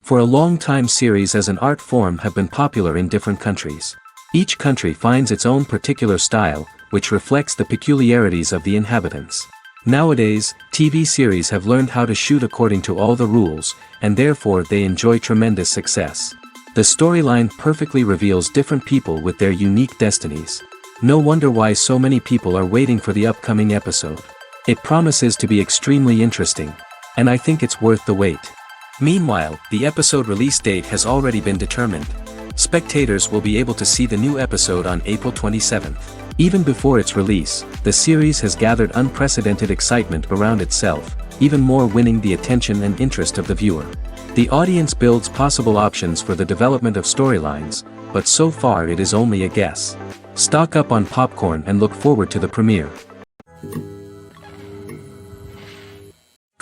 For a long time series as an art form have been popular in different countries. Each country finds its own particular style, which reflects the peculiarities of the inhabitants. Nowadays, TV series have learned how to shoot according to all the rules, and therefore they enjoy tremendous success. The storyline perfectly reveals different people with their unique destinies. No wonder why so many people are waiting for the upcoming episode. It promises to be extremely interesting, and I think it's worth the wait. Meanwhile, the episode release date has already been determined. Spectators will be able to see the new episode on April 27th. Even before its release, the series has gathered unprecedented excitement around itself, even more winning the attention and interest of the viewer. The audience builds possible options for the development of storylines, but so far it is only a guess. Stock up on popcorn and look forward to the premiere.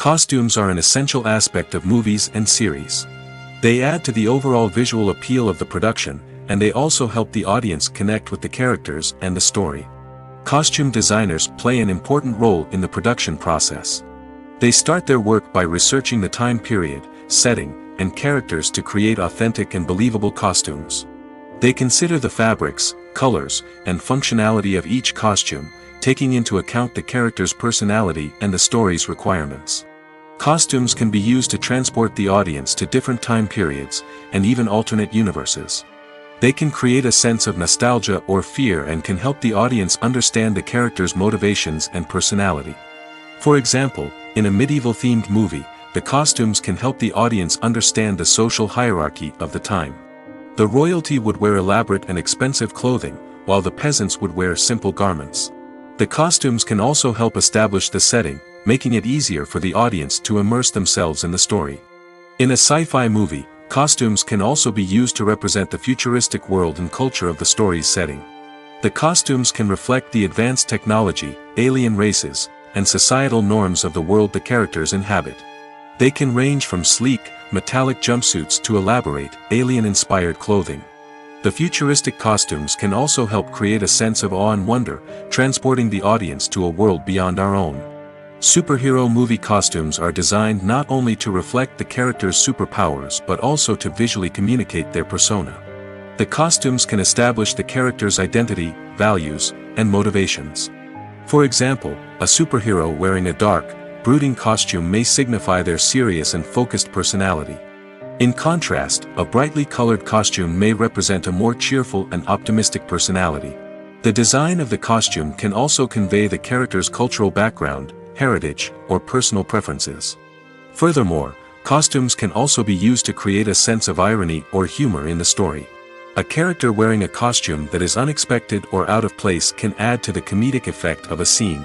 Costumes are an essential aspect of movies and series. They add to the overall visual appeal of the production, and they also help the audience connect with the characters and the story. Costume designers play an important role in the production process. They start their work by researching the time period, setting, and characters to create authentic and believable costumes. They consider the fabrics, colors, and functionality of each costume, taking into account the character's personality and the story's requirements. Costumes can be used to transport the audience to different time periods, and even alternate universes. They can create a sense of nostalgia or fear and can help the audience understand the character's motivations and personality. For example, in a medieval-themed movie, the costumes can help the audience understand the social hierarchy of the time. The royalty would wear elaborate and expensive clothing, while the peasants would wear simple garments. The costumes can also help establish the setting, making it easier for the audience to immerse themselves in the story. In a sci-fi movie, costumes can also be used to represent the futuristic world and culture of the story's setting. The costumes can reflect the advanced technology, alien races, and societal norms of the world the characters inhabit. They can range from sleek, metallic jumpsuits to elaborate, alien-inspired clothing. The futuristic costumes can also help create a sense of awe and wonder, transporting the audience to a world beyond our own. Superhero movie costumes are designed not only to reflect the character's superpowers but also to visually communicate their persona. The costumes can establish the character's identity, values, and motivations. For example, a superhero wearing a dark, brooding costume may signify their serious and focused personality. In contrast, a brightly colored costume may represent a more cheerful and optimistic personality. The design of the costume can also convey the character's cultural background, heritage, or personal preferences. Furthermore, costumes can also be used to create a sense of irony or humor in the story. A character wearing a costume that is unexpected or out of place can add to the comedic effect of a scene.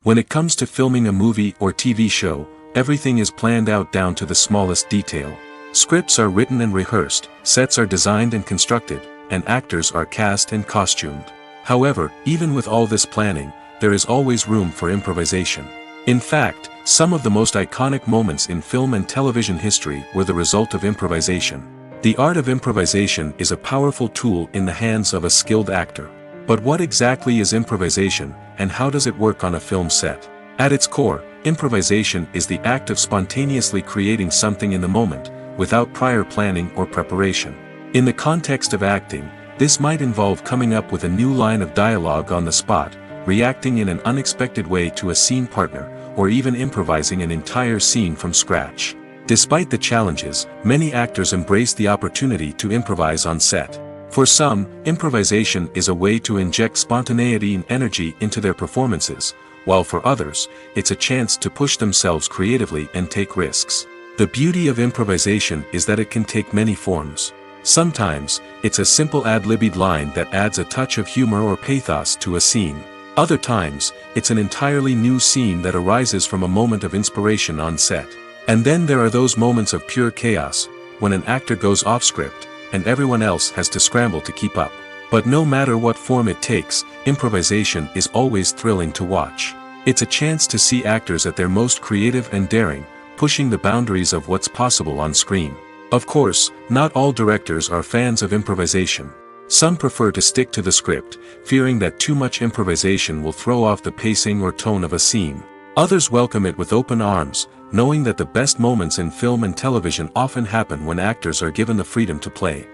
When it comes to filming a movie or TV show, everything is planned out down to the smallest detail. Scripts are written and rehearsed, sets are designed and constructed, and actors are cast and costumed. However, even with all this planning, there is always room for improvisation. In fact, some of the most iconic moments in film and television history were the result of improvisation. The art of improvisation is a powerful tool in the hands of a skilled actor. But what exactly is improvisation, and how does it work on a film set? At its core, improvisation is the act of spontaneously creating something in the moment, without prior planning or preparation. In the context of acting, this might involve coming up with a new line of dialogue on the spot, reacting in an unexpected way to a scene partner, or even improvising an entire scene from scratch. Despite the challenges, many actors embrace the opportunity to improvise on set. For some, improvisation is a way to inject spontaneity and energy into their performances, while for others, it's a chance to push themselves creatively and take risks. The beauty of improvisation is that it can take many forms. Sometimes, it's a simple ad-libbed line that adds a touch of humor or pathos to a scene. Other times, it's an entirely new scene that arises from a moment of inspiration on set. And then there are those moments of pure chaos, when an actor goes off script, and everyone else has to scramble to keep up. But no matter what form it takes, improvisation is always thrilling to watch. It's a chance to see actors at their most creative and daring, pushing the boundaries of what's possible on screen. Of course, not all directors are fans of improvisation. Some prefer to stick to the script, fearing that too much improvisation will throw off the pacing or tone of a scene. Others welcome it with open arms, knowing that the best moments in film and television often happen when actors are given the freedom to play.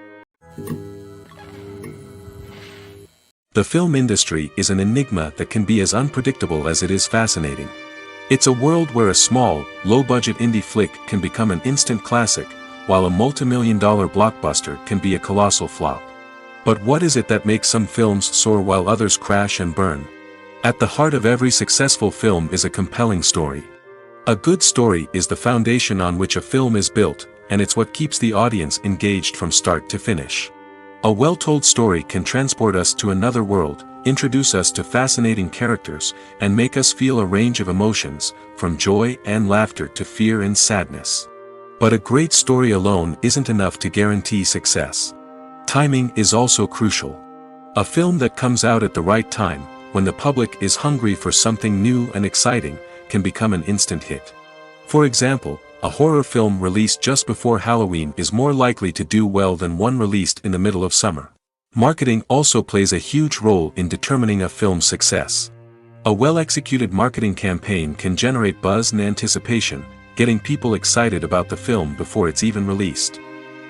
The film industry is an enigma that can be as unpredictable as it is fascinating. It's a world where a small, low-budget indie flick can become an instant classic, while a multi-million-dollar blockbuster can be a colossal flop. But what is it that makes some films soar while others crash and burn? At the heart of every successful film is a compelling story. A good story is the foundation on which a film is built, and it's what keeps the audience engaged from start to finish. A well-told story can transport us to another world, introduce us to fascinating characters, and make us feel a range of emotions, from joy and laughter to fear and sadness. But a great story alone isn't enough to guarantee success. Timing is also crucial. A film that comes out at the right time, when the public is hungry for something new and exciting, can become an instant hit. For example, a horror film released just before Halloween is more likely to do well than one released in the middle of summer. Marketing also plays a huge role in determining a film's success. A well-executed marketing campaign can generate buzz and anticipation, getting people excited about the film before it's even released.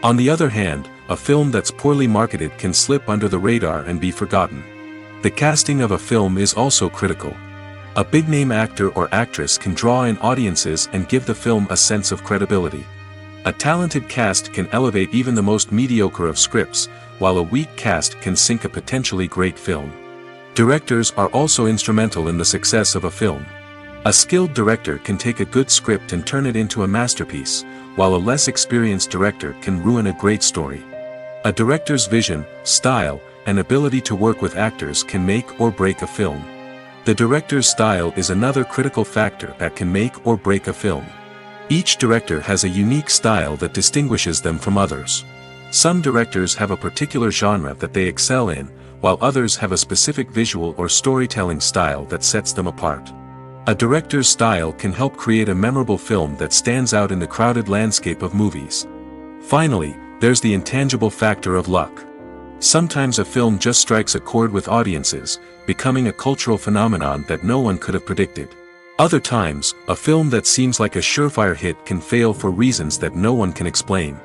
On the other hand, a film that's poorly marketed can slip under the radar and be forgotten. The casting of a film is also critical. A big-name actor or actress can draw in audiences and give the film a sense of credibility. A talented cast can elevate even the most mediocre of scripts, while a weak cast can sink a potentially great film. Directors are also instrumental in the success of a film. A skilled director can take a good script and turn it into a masterpiece, while a less experienced director can ruin a great story. A director's vision, style, and ability to work with actors can make or break a film. The director's style is another critical factor that can make or break a film. Each director has a unique style that distinguishes them from others. Some directors have a particular genre that they excel in, while others have a specific visual or storytelling style that sets them apart. A director's style can help create a memorable film that stands out in the crowded landscape of movies. Finally, there's the intangible factor of luck. Sometimes a film just strikes a chord with audiences, becoming a cultural phenomenon that no one could have predicted. Other times, a film that seems like a surefire hit can fail for reasons that no one can explain.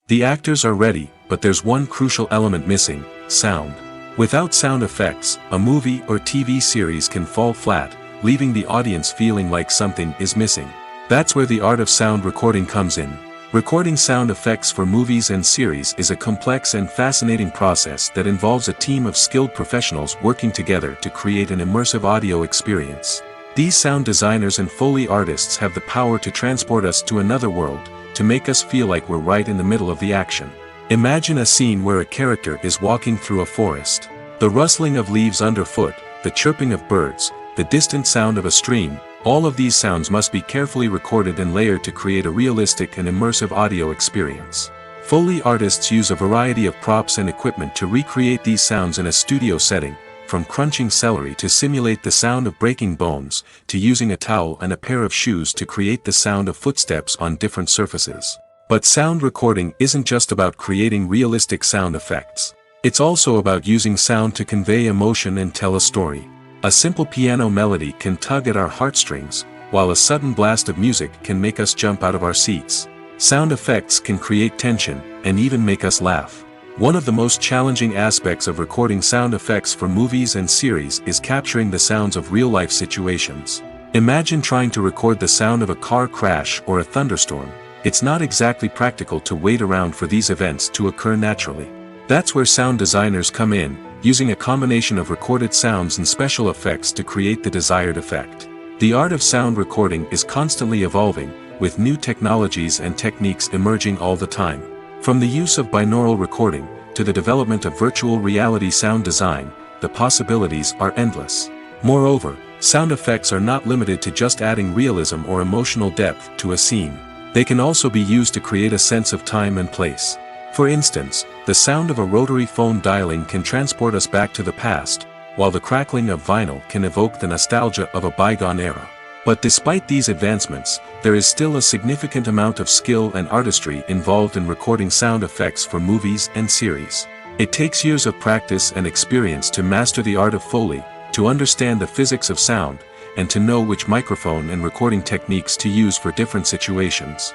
The actors are ready, but there's one crucial element missing: sound. Without sound effects, a movie or TV series can fall flat, leaving the audience feeling like something is missing. That's where the art of sound recording comes in. Recording sound effects for movies and series is a complex and fascinating process that involves a team of skilled professionals working together to create an immersive audio experience. These sound designers and Foley artists have the power to transport us to another world, to make us feel like we're right in the middle of the action. Imagine a scene where a character is walking through a forest. The rustling of leaves underfoot, the chirping of birds, the distant sound of a stream, all of these sounds must be carefully recorded and layered to create a realistic and immersive audio experience. Foley artists use a variety of props and equipment to recreate these sounds in a studio setting, from crunching celery to simulate the sound of breaking bones, to using a towel and a pair of shoes to create the sound of footsteps on different surfaces. But sound recording isn't just about creating realistic sound effects. It's also about using sound to convey emotion and tell a story. A simple piano melody can tug at our heartstrings, while a sudden blast of music can make us jump out of our seats. Sound effects can create tension, and even make us laugh. One of the most challenging aspects of recording sound effects for movies and series is capturing the sounds of real-life situations. Imagine trying to record the sound of a car crash or a thunderstorm. It's not exactly practical to wait around for these events to occur naturally. That's where sound designers come in, using a combination of recorded sounds and special effects to create the desired effect. The art of sound recording is constantly evolving, with new technologies and techniques emerging all the time. From the use of binaural recording, to the development of virtual reality sound design, the possibilities are endless. Moreover, sound effects are not limited to just adding realism or emotional depth to a scene. They can also be used to create a sense of time and place. For instance, the sound of a rotary phone dialing can transport us back to the past, while the crackling of vinyl can evoke the nostalgia of a bygone era. But despite these advancements, there is still a significant amount of skill and artistry involved in recording sound effects for movies and series. It takes years of practice and experience to master the art of Foley, to understand the physics of sound, and to know which microphone and recording techniques to use for different situations.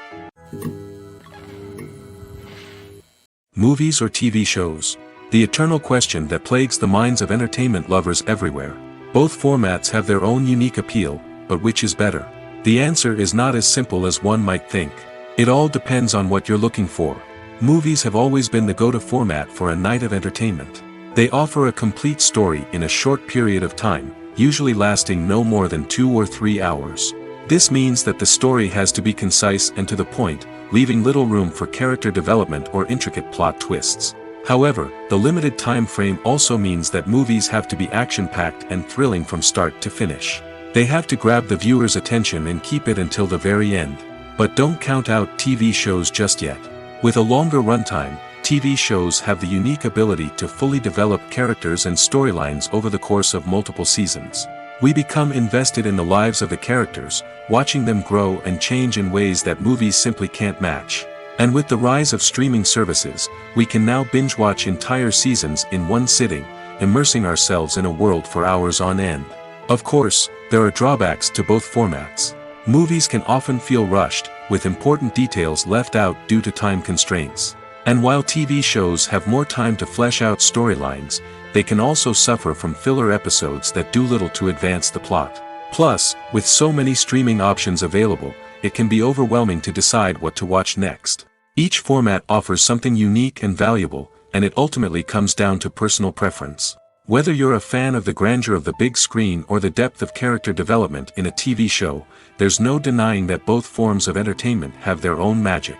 Movies or TV shows? The eternal question that plagues the minds of entertainment lovers everywhere. Both formats have their own unique appeal, but which is better? The answer is not as simple as one might think. It all depends on what you're looking for. Movies have always been the go-to format for a night of entertainment. They offer a complete story in a short period of time, usually lasting no more than 2 or 3 hours. This means that the story has to be concise and to the point, leaving little room for character development or intricate plot twists. However, the limited time frame also means that movies have to be action-packed and thrilling from start to finish. They have to grab the viewer's attention and keep it until the very end. But don't count out TV shows just yet. With a longer runtime, TV shows have the unique ability to fully develop characters and storylines over the course of multiple seasons. We become invested in the lives of the characters, watching them grow and change in ways that movies simply can't match. And with the rise of streaming services, we can now binge-watch entire seasons in one sitting, immersing ourselves in a world for hours on end. Of course, there are drawbacks to both formats. Movies can often feel rushed, with important details left out due to time constraints. And while TV shows have more time to flesh out storylines, they can also suffer from filler episodes that do little to advance the plot. Plus, with so many streaming options available, it can be overwhelming to decide what to watch next. Each format offers something unique and valuable, and it ultimately comes down to personal preference. Whether you're a fan of the grandeur of the big screen or the depth of character development in a TV show, there's no denying that both forms of entertainment have their own magic.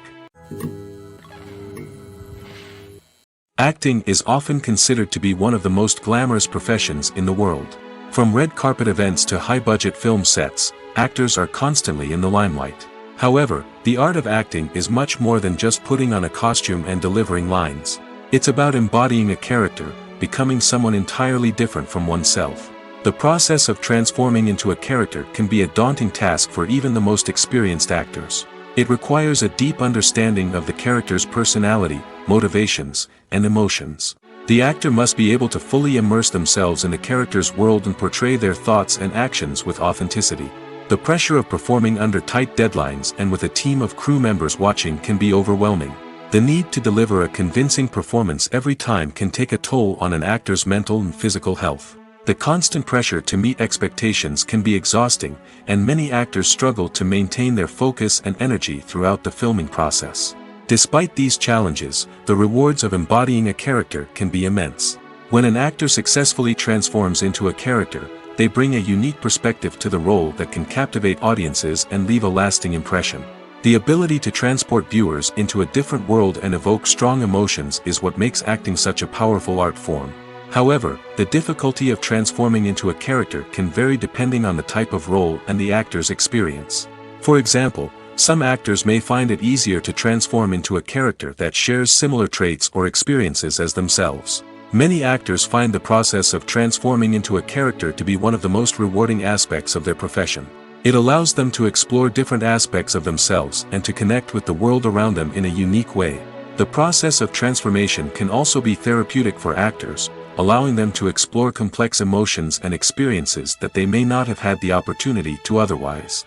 Acting is often considered to be one of the most glamorous professions in the world. From red carpet events to high-budget film sets, actors are constantly in the limelight. However, the art of acting is much more than just putting on a costume and delivering lines. It's about embodying a character, becoming someone entirely different from oneself. The process of transforming into a character can be a daunting task for even the most experienced actors. It requires a deep understanding of the character's personality, motivations, and emotions. The actor must be able to fully immerse themselves in the character's world and portray their thoughts and actions with authenticity. The pressure of performing under tight deadlines and with a team of crew members watching can be overwhelming. The need to deliver a convincing performance every time can take a toll on an actor's mental and physical health. The constant pressure to meet expectations can be exhausting, and many actors struggle to maintain their focus and energy throughout the filming process. Despite these challenges, the rewards of embodying a character can be immense. When an actor successfully transforms into a character, they bring a unique perspective to the role that can captivate audiences and leave a lasting impression. The ability to transport viewers into a different world and evoke strong emotions is what makes acting such a powerful art form. However, the difficulty of transforming into a character can vary depending on the type of role and the actor's experience. For example, some actors may find it easier to transform into a character that shares similar traits or experiences as themselves. Many actors find the process of transforming into a character to be one of the most rewarding aspects of their profession. It allows them to explore different aspects of themselves and to connect with the world around them in a unique way. The process of transformation can also be therapeutic for actors, allowing them to explore complex emotions and experiences that they may not have had the opportunity to otherwise.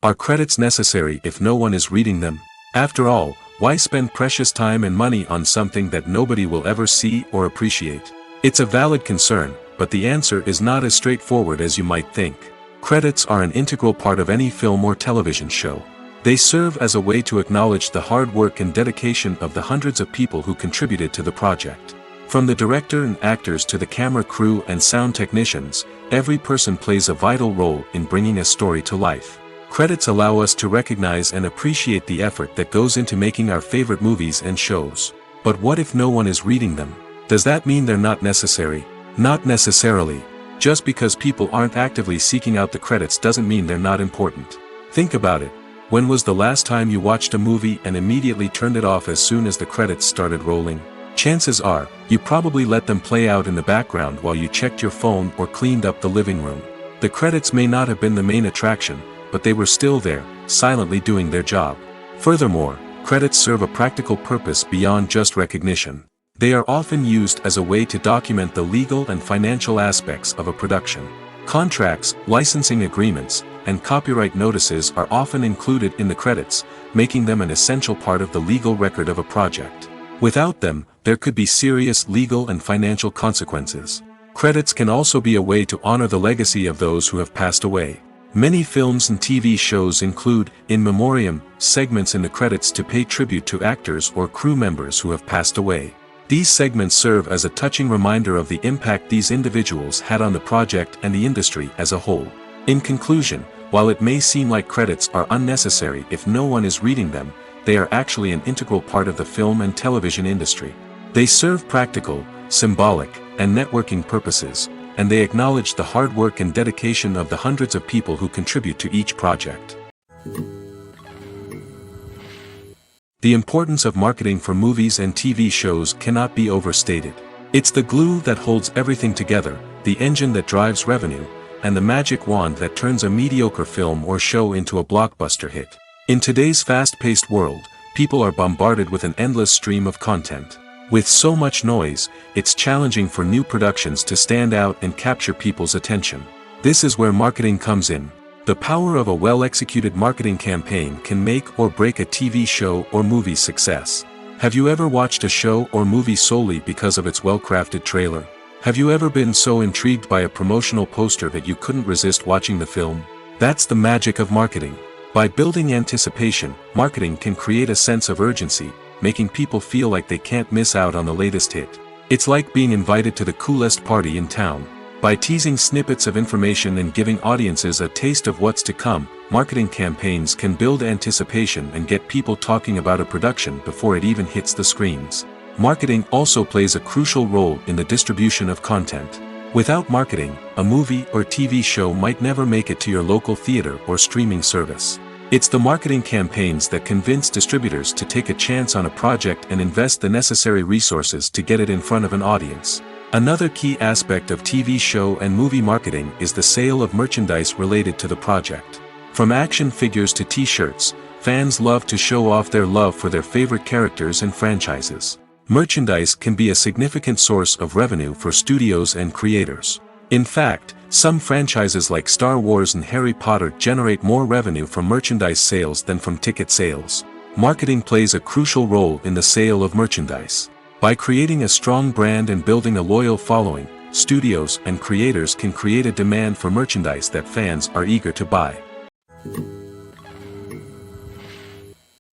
Are credits necessary if no one is reading them? After all, why spend precious time and money on something that nobody will ever see or appreciate? It's a valid concern, but the answer is not as straightforward as you might think. Credits are an integral part of any film or television show. They serve as a way to acknowledge the hard work and dedication of the hundreds of people who contributed to the project. From the director and actors to the camera crew and sound technicians, every person plays a vital role in bringing a story to life. Credits allow us to recognize and appreciate the effort that goes into making our favorite movies and shows. But what if no one is reading them? Does that mean they're not necessary? Not necessarily. Just because people aren't actively seeking out the credits doesn't mean they're not important. Think about it. When was the last time you watched a movie and immediately turned it off as soon as the credits started rolling? Chances are, you probably let them play out in the background while you checked your phone or cleaned up the living room. The credits may not have been the main attraction, but they were still there, silently doing their job. Furthermore, credits serve a practical purpose beyond just recognition. They are often used as a way to document the legal and financial aspects of a production. Contracts, licensing agreements, and copyright notices are often included in the credits, making them an essential part of the legal record of a project. Without them, there could be serious legal and financial consequences. Credits can also be a way to honor the legacy of those who have passed away. Many films and TV shows include, in memoriam, segments in the credits to pay tribute to actors or crew members who have passed away. These segments serve as a touching reminder of the impact these individuals had on the project and the industry as a whole. In conclusion, while it may seem like credits are unnecessary if no one is reading them, they are actually an integral part of the film and television industry. They serve practical, symbolic, and networking purposes, and they acknowledge the hard work and dedication of the hundreds of people who contribute to each project. The importance of marketing for movies and TV shows cannot be overstated. It's the glue that holds everything together, the engine that drives revenue, and the magic wand that turns a mediocre film or show into a blockbuster hit. In today's fast-paced world, people are bombarded with an endless stream of content. With so much noise, it's challenging for new productions to stand out and capture people's attention. This is where marketing comes in. The power of a well-executed marketing campaign can make or break a TV show or movie's success. Have you ever watched a show or movie solely because of its well-crafted trailer? Have you ever been so intrigued by a promotional poster that you couldn't resist watching the film? That's the magic of marketing. By building anticipation, marketing can create a sense of urgency, making people feel like they can't miss out on the latest hit. It's like being invited to the coolest party in town. By teasing snippets of information and giving audiences a taste of what's to come, marketing campaigns can build anticipation and get people talking about a production before it even hits the screens. Marketing also plays a crucial role in the distribution of content. Without marketing, a movie or TV show might never make it to your local theater or streaming service. It's the marketing campaigns that convince distributors to take a chance on a project and invest the necessary resources to get it in front of an audience. Another key aspect of TV show and movie marketing is the sale of merchandise related to the project. From action figures to t-shirts, fans love to show off their love for their favorite characters and franchises. Merchandise can be a significant source of revenue for studios and creators. In fact, some franchises like Star Wars and Harry Potter generate more revenue from merchandise sales than from ticket sales. Marketing plays a crucial role in the sale of merchandise. By creating a strong brand and building a loyal following, studios and creators can create a demand for merchandise that fans are eager to buy.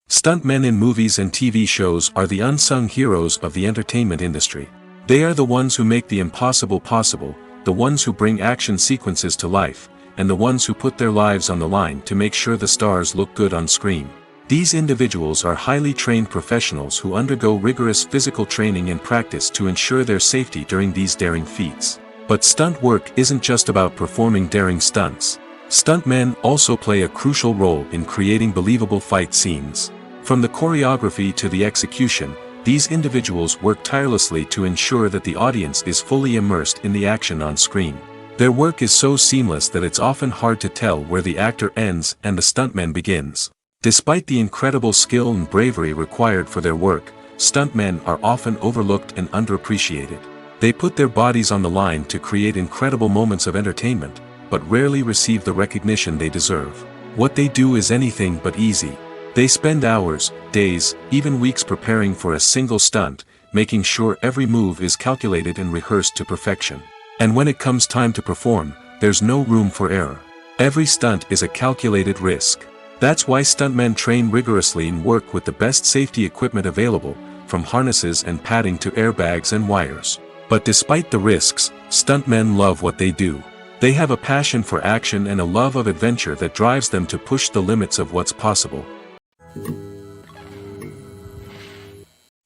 Stuntmen in movies and TV shows are the unsung heroes of the entertainment industry. They are the ones who make the impossible possible, the ones who bring action sequences to life, and the ones who put their lives on the line to make sure the stars look good on screen. These individuals are highly trained professionals who undergo rigorous physical training and practice to ensure their safety during these daring feats. But stunt work isn't just about performing daring stunts. Stuntmen also play a crucial role in creating believable fight scenes. From the choreography to the execution, these individuals work tirelessly to ensure that the audience is fully immersed in the action on screen. Their work is so seamless that it's often hard to tell where the actor ends and the stuntman begins. Despite the incredible skill and bravery required for their work, stuntmen are often overlooked and underappreciated. They put their bodies on the line to create incredible moments of entertainment, but rarely receive the recognition they deserve. What they do is anything but easy. They spend hours, days, even weeks preparing for a single stunt, making sure every move is calculated and rehearsed to perfection. And when it comes time to perform, there's no room for error. Every stunt is a calculated risk. That's why stuntmen train rigorously and work with the best safety equipment available, from harnesses and padding to airbags and wires. But despite the risks, stuntmen love what they do. They have a passion for action and a love of adventure that drives them to push the limits of what's possible.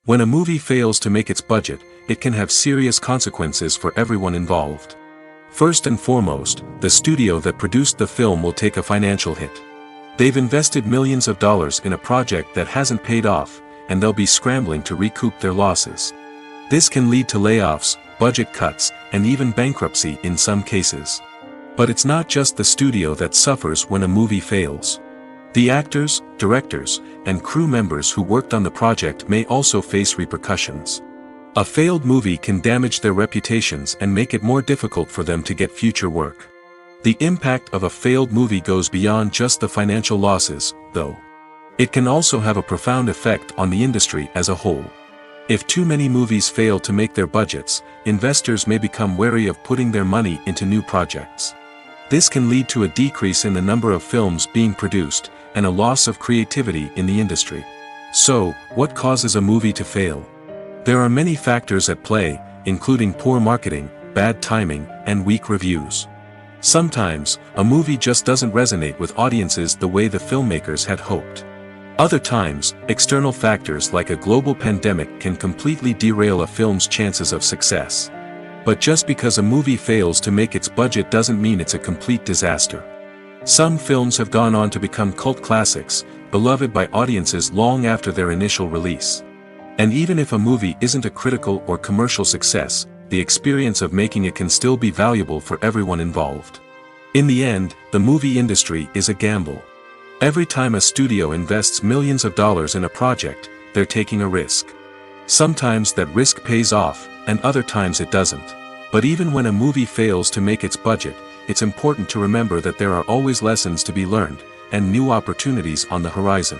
When a movie fails to make its budget, it can have serious consequences for everyone involved. First and foremost, the studio that produced the film will take a financial hit. They've invested millions of dollars in a project that hasn't paid off, and they'll be scrambling to recoup their losses. This can lead to layoffs, budget cuts, and even bankruptcy in some cases. But it's not just the studio that suffers when a movie fails. The actors, directors, and crew members who worked on the project may also face repercussions. A failed movie can damage their reputations and make it more difficult for them to get future work. The impact of a failed movie goes beyond just the financial losses, though. It can also have a profound effect on the industry as a whole. If too many movies fail to make their budgets, investors may become wary of putting their money into new projects. This can lead to a decrease in the number of films being produced, and a loss of creativity in the industry. So, what causes a movie to fail? There are many factors at play, including poor marketing, bad timing, and weak reviews. Sometimes, a movie just doesn't resonate with audiences the way the filmmakers had hoped. Other times, external factors like a global pandemic can completely derail a film's chances of success. But just because a movie fails to make its budget doesn't mean it's a complete disaster. Some films have gone on to become cult classics, beloved by audiences long after their initial release. And even if a movie isn't a critical or commercial success, the experience of making it can still be valuable for everyone involved. In the end, the movie industry is a gamble. Every time a studio invests millions of dollars in a project, they're taking a risk. Sometimes that risk pays off, and other times it doesn't. But even when a movie fails to make its budget, it's important to remember that there are always lessons to be learned, and new opportunities on the horizon.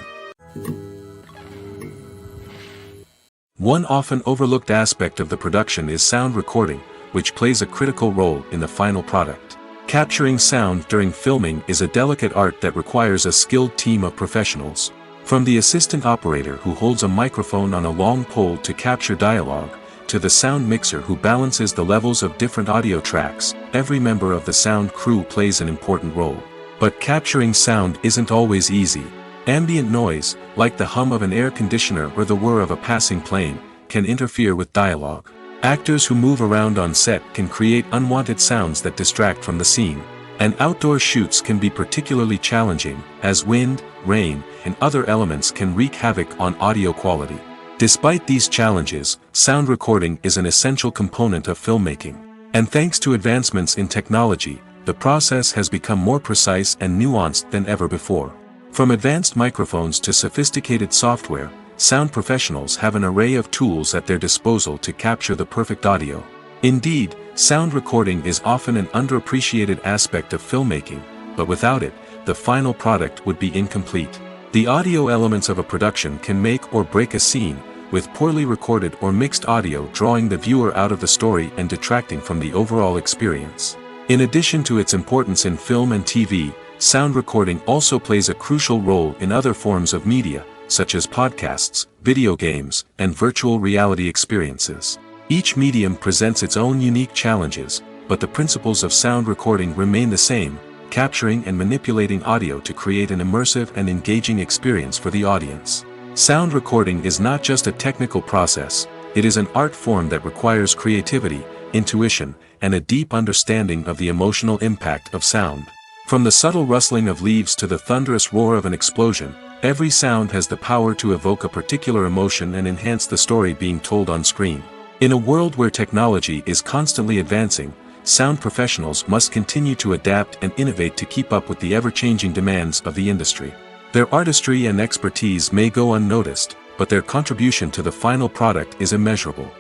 One often overlooked aspect of the production is sound recording, which plays a critical role in the final product. Capturing sound during filming is a delicate art that requires a skilled team of professionals. From the assistant operator who holds a microphone on a long pole to capture dialogue, to the sound mixer who balances the levels of different audio tracks, every member of the sound crew plays an important role. But capturing sound isn't always easy. Ambient noise, like the hum of an air conditioner or the whir of a passing plane, can interfere with dialogue. Actors who move around on set can create unwanted sounds that distract from the scene. And outdoor shoots can be particularly challenging, as wind, rain, and other elements can wreak havoc on audio quality. Despite these challenges, sound recording is an essential component of filmmaking. And thanks to advancements in technology, the process has become more precise and nuanced than ever before. From advanced microphones to sophisticated software, sound professionals have an array of tools at their disposal to capture the perfect audio. Indeed, sound recording is often an underappreciated aspect of filmmaking, but without it, the final product would be incomplete. The audio elements of a production can make or break a scene, with poorly recorded or mixed audio drawing the viewer out of the story and detracting from the overall experience. In addition to its importance in film and TV, sound recording also plays a crucial role in other forms of media, such as podcasts, video games, and virtual reality experiences. Each medium presents its own unique challenges, but the principles of sound recording remain the same, capturing and manipulating audio to create an immersive and engaging experience for the audience. Sound recording is not just a technical process, it is an art form that requires creativity, intuition, and a deep understanding of the emotional impact of sound. From the subtle rustling of leaves to the thunderous roar of an explosion, every sound has the power to evoke a particular emotion and enhance the story being told on screen. In a world where technology is constantly advancing, sound professionals must continue to adapt and innovate to keep up with the ever-changing demands of the industry. Their artistry and expertise may go unnoticed, but their contribution to the final product is immeasurable.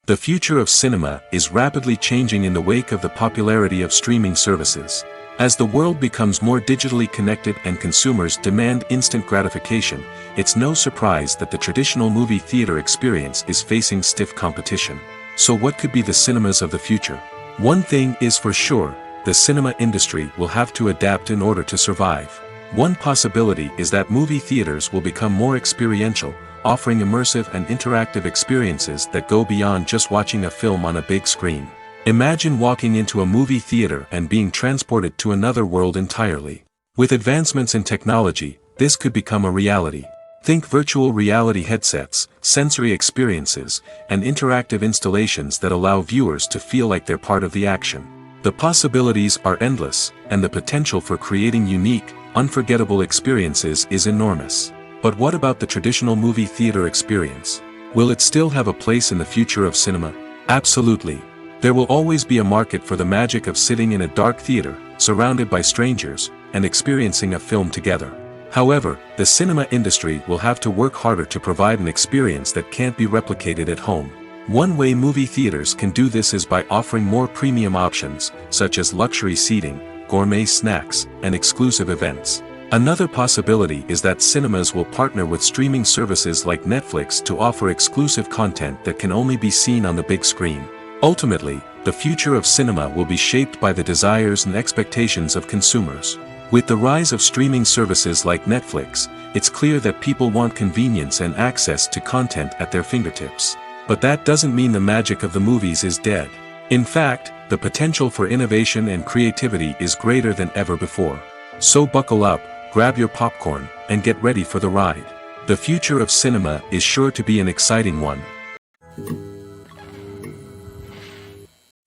The future of cinema is rapidly changing in the wake of the popularity of streaming services. As the world becomes more digitally connected and consumers demand instant gratification, it's no surprise that the traditional movie theater experience is facing stiff competition. So what could be the cinemas of the future? One thing is for sure, the cinema industry will have to adapt in order to survive. One possibility is that movie theaters will become more experiential, offering immersive and interactive experiences that go beyond just watching a film on a big screen. Imagine walking into a movie theater and being transported to another world entirely. With advancements in technology, this could become a reality. Think virtual reality headsets, sensory experiences, and interactive installations that allow viewers to feel like they're part of the action. The possibilities are endless, and the potential for creating unique, unforgettable experiences is enormous. But what about the traditional movie theater experience? Will it still have a place in the future of cinema? Absolutely. There will always be a market for the magic of sitting in a dark theater, surrounded by strangers, and experiencing a film together. However, the cinema industry will have to work harder to provide an experience that can't be replicated at home. One way movie theaters can do this is by offering more premium options, such as luxury seating, gourmet snacks, and exclusive events. Another possibility is that cinemas will partner with streaming services like Netflix to offer exclusive content that can only be seen on the big screen. Ultimately, the future of cinema will be shaped by the desires and expectations of consumers. With the rise of streaming services like Netflix, it's clear that people want convenience and access to content at their fingertips. But that doesn't mean the magic of the movies is dead. In fact, the potential for innovation and creativity is greater than ever before. So buckle up, grab your popcorn, and get ready for the ride. The future of cinema is sure to be an exciting one.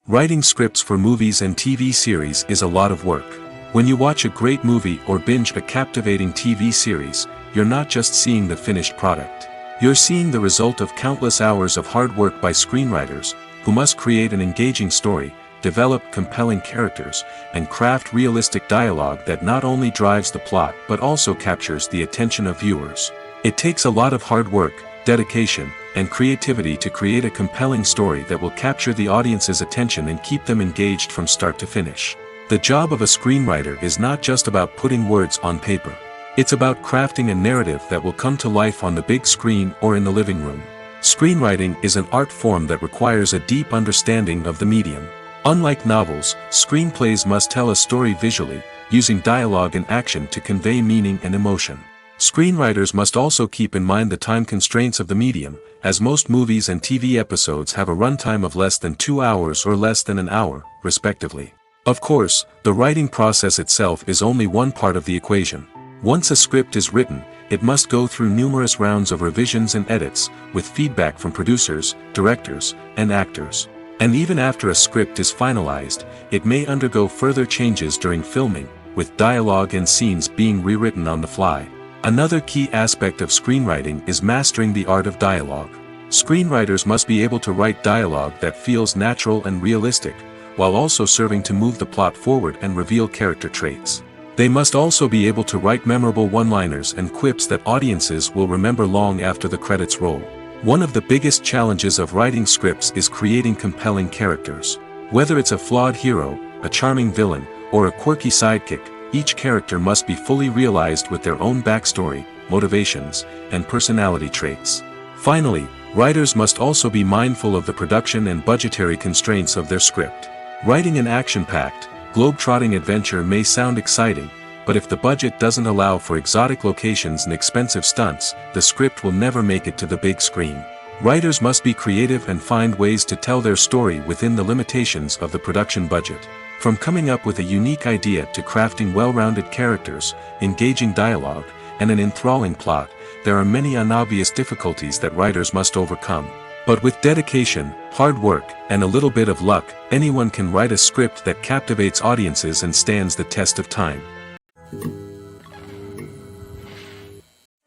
Writing scripts for movies and TV series is a lot of work. When you watch a great movie or binge a captivating TV series, you're not just seeing the finished product. You're seeing the result of countless hours of hard work by screenwriters, who must create an engaging story, develop compelling characters, and craft realistic dialogue that not only drives the plot but also captures the attention of viewers. It takes a lot of hard work, dedication, and creativity to create a compelling story that will capture the audience's attention and keep them engaged from start to finish. The job of a screenwriter is not just about putting words on paper. It's about crafting a narrative that will come to life on the big screen or in the living room. Screenwriting is an art form that requires a deep understanding of the medium. Unlike novels, screenplays must tell a story visually, using dialogue and action to convey meaning and emotion. Screenwriters must also keep in mind the time constraints of the medium, as most movies and TV episodes have a runtime of less than 2 hours or less than an hour, respectively. Of course, the writing process itself is only one part of the equation. Once a script is written, it must go through numerous rounds of revisions and edits, with feedback from producers, directors, and actors. And even after a script is finalized, it may undergo further changes during filming, with dialogue and scenes being rewritten on the fly. Another key aspect of screenwriting is mastering the art of dialogue. Screenwriters must be able to write dialogue that feels natural and realistic, while also serving to move the plot forward and reveal character traits. They must also be able to write memorable one-liners and quips that audiences will remember long after the credits roll. One of the biggest challenges of writing scripts is creating compelling characters. Whether it's a flawed hero, a charming villain, or a quirky sidekick, each character must be fully realized with their own backstory, motivations, and personality traits. Finally, writers must also be mindful of the production and budgetary constraints of their script. Writing an action-packed, globe-trotting adventure may sound exciting, but if the budget doesn't allow for exotic locations and expensive stunts, the script will never make it to the big screen. Writers must be creative and find ways to tell their story within the limitations of the production budget. From coming up with a unique idea to crafting well-rounded characters, engaging dialogue, and an enthralling plot, there are many unobvious difficulties that writers must overcome. But with dedication, hard work, and a little bit of luck, anyone can write a script that captivates audiences and stands the test of time.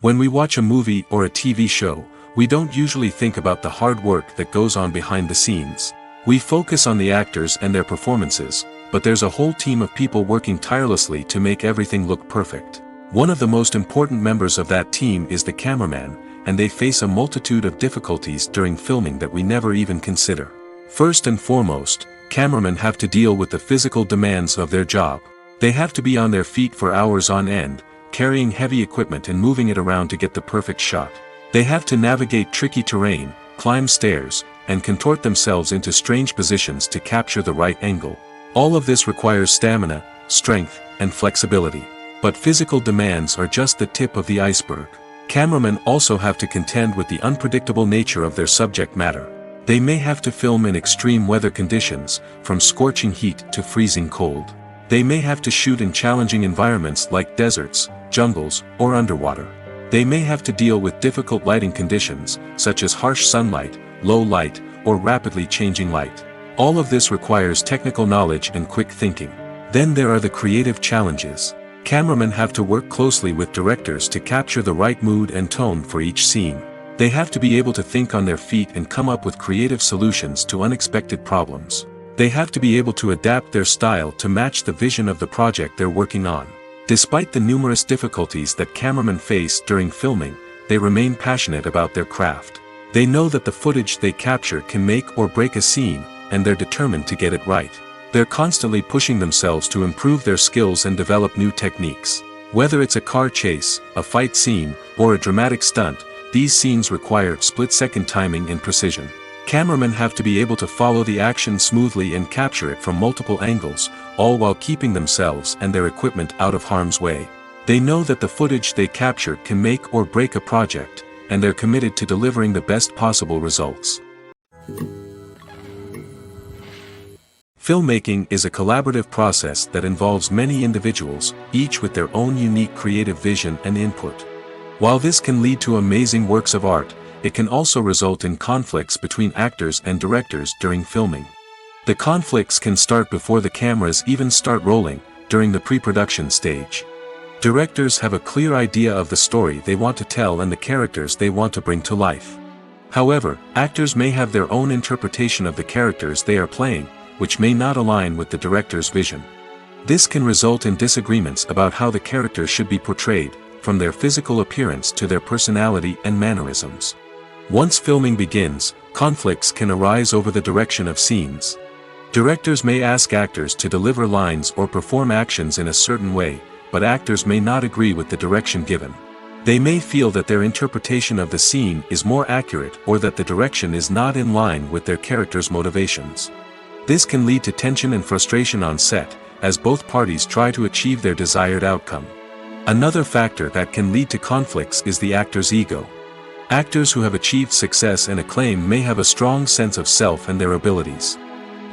When we watch a movie or a TV show, we don't usually think about the hard work that goes on behind the scenes. We focus on the actors and their performances, but there's a whole team of people working tirelessly to make everything look perfect. One of the most important members of that team is the cameraman, and they face a multitude of difficulties during filming that we never even consider. First and foremost, cameramen have to deal with the physical demands of their job. They have to be on their feet for hours on end, carrying heavy equipment and moving it around to get the perfect shot. They have to navigate tricky terrain, climb stairs, and contort themselves into strange positions to capture the right angle. All of this requires stamina, strength, and flexibility. But physical demands are just the tip of the iceberg. Cameramen also have to contend with the unpredictable nature of their subject matter. They may have to film in extreme weather conditions, from scorching heat to freezing cold. They may have to shoot in challenging environments like deserts, jungles, or underwater. They may have to deal with difficult lighting conditions, such as harsh sunlight, low light, or rapidly changing light. All of this requires technical knowledge and quick thinking. Then there are the creative challenges. Cameramen have to work closely with directors to capture the right mood and tone for each scene. They have to be able to think on their feet and come up with creative solutions to unexpected problems. They have to be able to adapt their style to match the vision of the project they're working on. Despite the numerous difficulties that cameramen face during filming, they remain passionate about their craft. They know that the footage they capture can make or break a scene, and they're determined to get it right. They're constantly pushing themselves to improve their skills and develop new techniques. Whether it's a car chase, a fight scene, or a dramatic stunt, these scenes require split-second timing and precision. Cameramen have to be able to follow the action smoothly and capture it from multiple angles, all while keeping themselves and their equipment out of harm's way. They know that the footage they capture can make or break a project, and they're committed to delivering the best possible results. Filmmaking is a collaborative process that involves many individuals, each with their own unique creative vision and input. While this can lead to amazing works of art, it can also result in conflicts between actors and directors during filming. The conflicts can start before the cameras even start rolling, during the pre-production stage. Directors have a clear idea of the story they want to tell and the characters they want to bring to life. However, actors may have their own interpretation of the characters they are playing, which may not align with the director's vision. This can result in disagreements about how the characters should be portrayed, from their physical appearance to their personality and mannerisms. Once filming begins, conflicts can arise over the direction of scenes. Directors may ask actors to deliver lines or perform actions in a certain way, but actors may not agree with the direction given. They may feel that their interpretation of the scene is more accurate or that the direction is not in line with their character's motivations. This can lead to tension and frustration on set, as both parties try to achieve their desired outcome. Another factor that can lead to conflicts is the actor's ego. Actors who have achieved success and acclaim may have a strong sense of self and their abilities.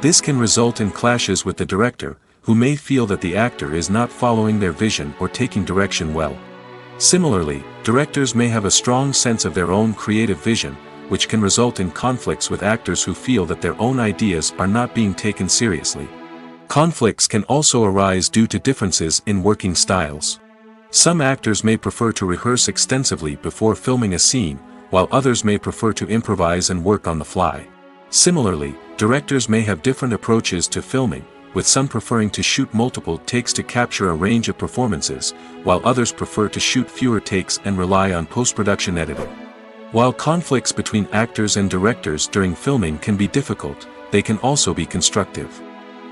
This can result in clashes with the director, who may feel that the actor is not following their vision or taking direction well. Similarly, directors may have a strong sense of their own creative vision, which can result in conflicts with actors who feel that their own ideas are not being taken seriously. Conflicts can also arise due to differences in working styles. Some actors may prefer to rehearse extensively before filming a scene, while others may prefer to improvise and work on the fly. Similarly, directors may have different approaches to filming, with some preferring to shoot multiple takes to capture a range of performances, while others prefer to shoot fewer takes and rely on post-production editing. While conflicts between actors and directors during filming can be difficult, they can also be constructive.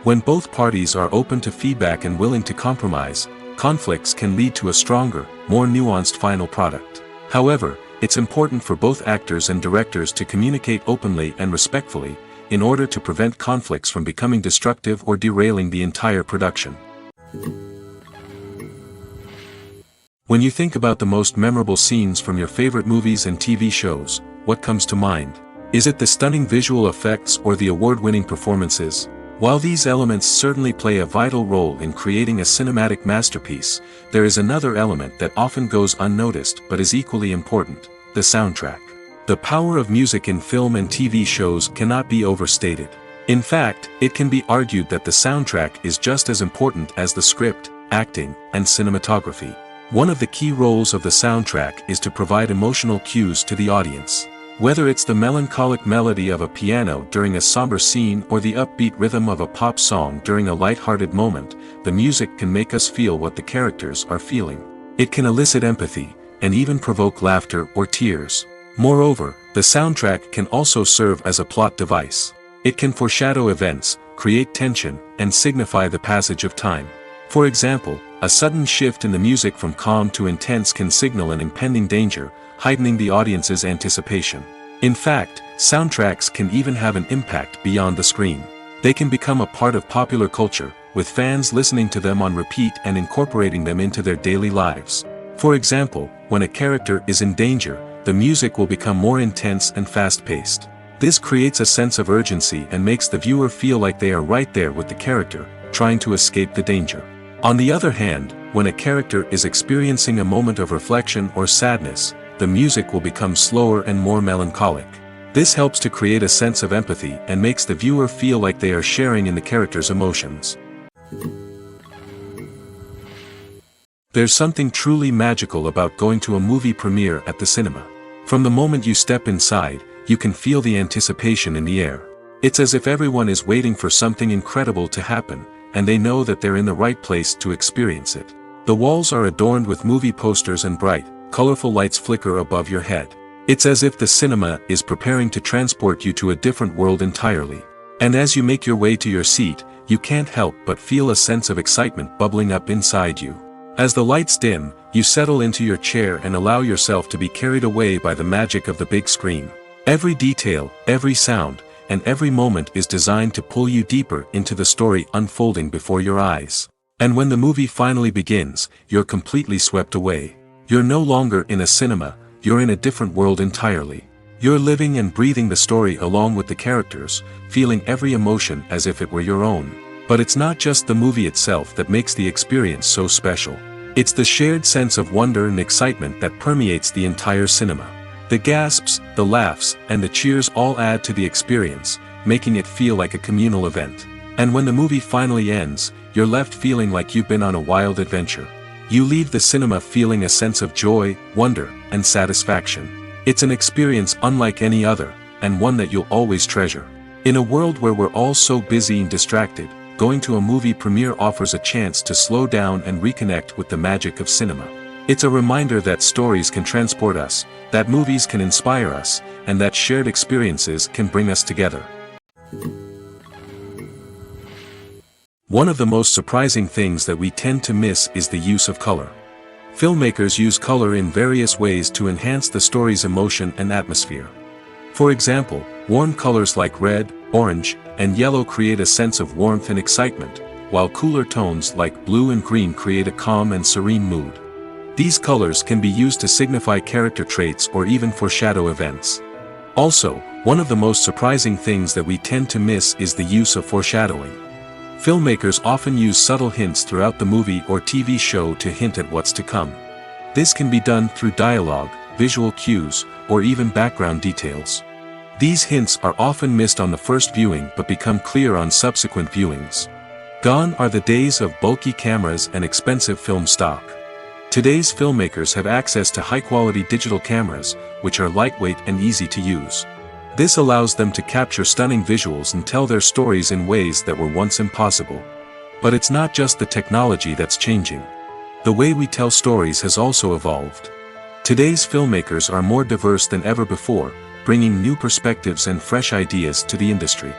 When both parties are open to feedback and willing to compromise, conflicts can lead to a stronger, more nuanced final product. However, it's important for both actors and directors to communicate openly and respectfully, in order to prevent conflicts from becoming destructive or derailing the entire production. When you think about the most memorable scenes from your favorite movies and TV shows, what comes to mind? Is it the stunning visual effects or the award-winning performances? While these elements certainly play a vital role in creating a cinematic masterpiece, there is another element that often goes unnoticed but is equally important: the soundtrack. The power of music in film and TV shows cannot be overstated. In fact, it can be argued that the soundtrack is just as important as the script, acting, and cinematography. One of the key roles of the soundtrack is to provide emotional cues to the audience. Whether it's the melancholic melody of a piano during a somber scene or the upbeat rhythm of a pop song during a light-hearted moment, the music can make us feel what the characters are feeling. It can elicit empathy, and even provoke laughter or tears. Moreover, the soundtrack can also serve as a plot device. It can foreshadow events, create tension, and signify the passage of time. For example, a sudden shift in the music from calm to intense can signal an impending danger, heightening the audience's anticipation. In fact, soundtracks can even have an impact beyond the screen. They can become a part of popular culture, with fans listening to them on repeat and incorporating them into their daily lives. For example, when a character is in danger, the music will become more intense and fast-paced. This creates a sense of urgency and makes the viewer feel like they are right there with the character, trying to escape the danger. On the other hand, when a character is experiencing a moment of reflection or sadness, the music will become slower and more melancholic. This helps to create a sense of empathy and makes the viewer feel like they are sharing in the character's emotions. There's something truly magical about going to a movie premiere at the cinema. From the moment you step inside, you can feel the anticipation in the air. It's as if everyone is waiting for something incredible to happen, and they know that they're in the right place to experience it. The walls are adorned with movie posters and bright, colorful lights flicker above your head. It's as if the cinema is preparing to transport you to a different world entirely. And as you make your way to your seat, you can't help but feel a sense of excitement bubbling up inside you. As the lights dim, you settle into your chair and allow yourself to be carried away by the magic of the big screen. Every detail, every sound, and every moment is designed to pull you deeper into the story unfolding before your eyes. And when the movie finally begins, you're completely swept away. You're no longer in a cinema, you're in a different world entirely. You're living and breathing the story along with the characters, feeling every emotion as if it were your own. But it's not just the movie itself that makes the experience so special. It's the shared sense of wonder and excitement that permeates the entire cinema. The gasps, the laughs, and the cheers all add to the experience, making it feel like a communal event. And when the movie finally ends, you're left feeling like you've been on a wild adventure. You leave the cinema feeling a sense of joy, wonder, and satisfaction. It's an experience unlike any other, and one that you'll always treasure. In a world where we're all so busy and distracted, going to a movie premiere offers a chance to slow down and reconnect with the magic of cinema. It's a reminder that stories can transport us, that movies can inspire us, and that shared experiences can bring us together. One of the most surprising things that we tend to miss is the use of color. Filmmakers use color in various ways to enhance the story's emotion and atmosphere. For example, warm colors like red, orange, and yellow create a sense of warmth and excitement, while cooler tones like blue and green create a calm and serene mood. These colors can be used to signify character traits or even foreshadow events. Also, one of the most surprising things that we tend to miss is the use of foreshadowing. Filmmakers often use subtle hints throughout the movie or TV show to hint at what's to come. This can be done through dialogue, visual cues, or even background details. These hints are often missed on the first viewing but become clear on subsequent viewings. Gone are the days of bulky cameras and expensive film stock. Today's filmmakers have access to high-quality digital cameras, which are lightweight and easy to use. This allows them to capture stunning visuals and tell their stories in ways that were once impossible. But it's not just the technology that's changing. The way we tell stories has also evolved. Today's filmmakers are more diverse than ever before, bringing new perspectives and fresh ideas to the industry.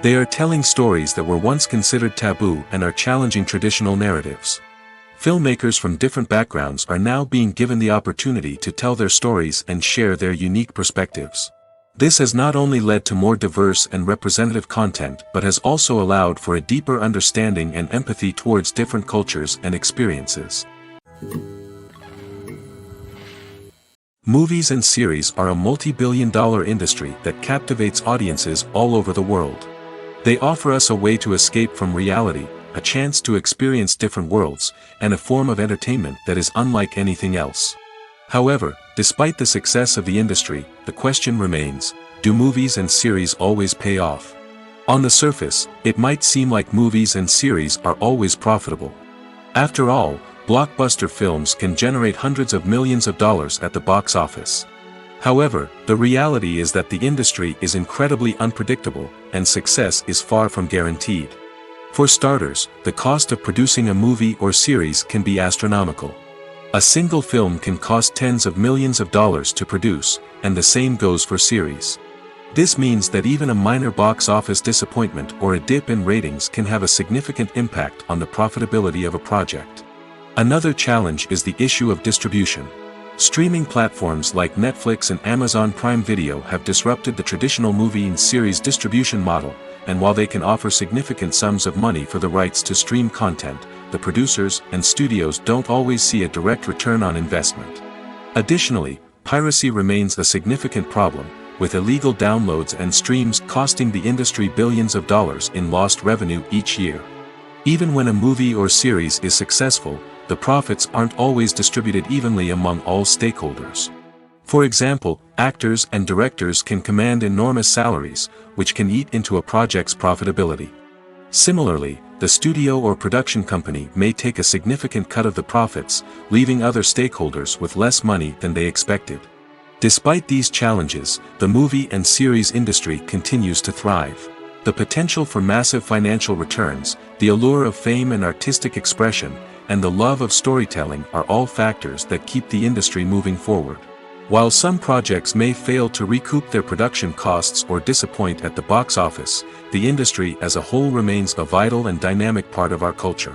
They are telling stories that were once considered taboo and are challenging traditional narratives. Filmmakers from different backgrounds are now being given the opportunity to tell their stories and share their unique perspectives. This has not only led to more diverse and representative content but has also allowed for a deeper understanding and empathy towards different cultures and experiences. Movies and series are a multi-billion-dollar industry that captivates audiences all over the world. They offer us a way to escape from reality, a chance to experience different worlds, and a form of entertainment that is unlike anything else. However, despite the success of the industry, the question remains, do movies and series always pay off? On the surface, it might seem like movies and series are always profitable. After all, blockbuster films can generate hundreds of millions of dollars at the box office. However, the reality is that the industry is incredibly unpredictable, and success is far from guaranteed. For starters, the cost of producing a movie or series can be astronomical. A single film can cost tens of millions of dollars to produce, and the same goes for series. This means that even a minor box office disappointment or a dip in ratings can have a significant impact on the profitability of a project. Another challenge is the issue of distribution. Streaming platforms like Netflix and Amazon Prime Video have disrupted the traditional movie and series distribution model, and while they can offer significant sums of money for the rights to stream content, the producers and studios don't always see a direct return on investment. Additionally, piracy remains a significant problem, with illegal downloads and streams costing the industry billions of dollars in lost revenue each year. Even when a movie or series is successful, the profits aren't always distributed evenly among all stakeholders. For example, actors and directors can command enormous salaries, which can eat into a project's profitability. Similarly, the studio or production company may take a significant cut of the profits, leaving other stakeholders with less money than they expected. Despite these challenges, the movie and series industry continues to thrive. The potential for massive financial returns, the allure of fame and artistic expression, and the love of storytelling are all factors that keep the industry moving forward. While some projects may fail to recoup their production costs or disappoint at the box office, the industry as a whole remains a vital and dynamic part of our culture.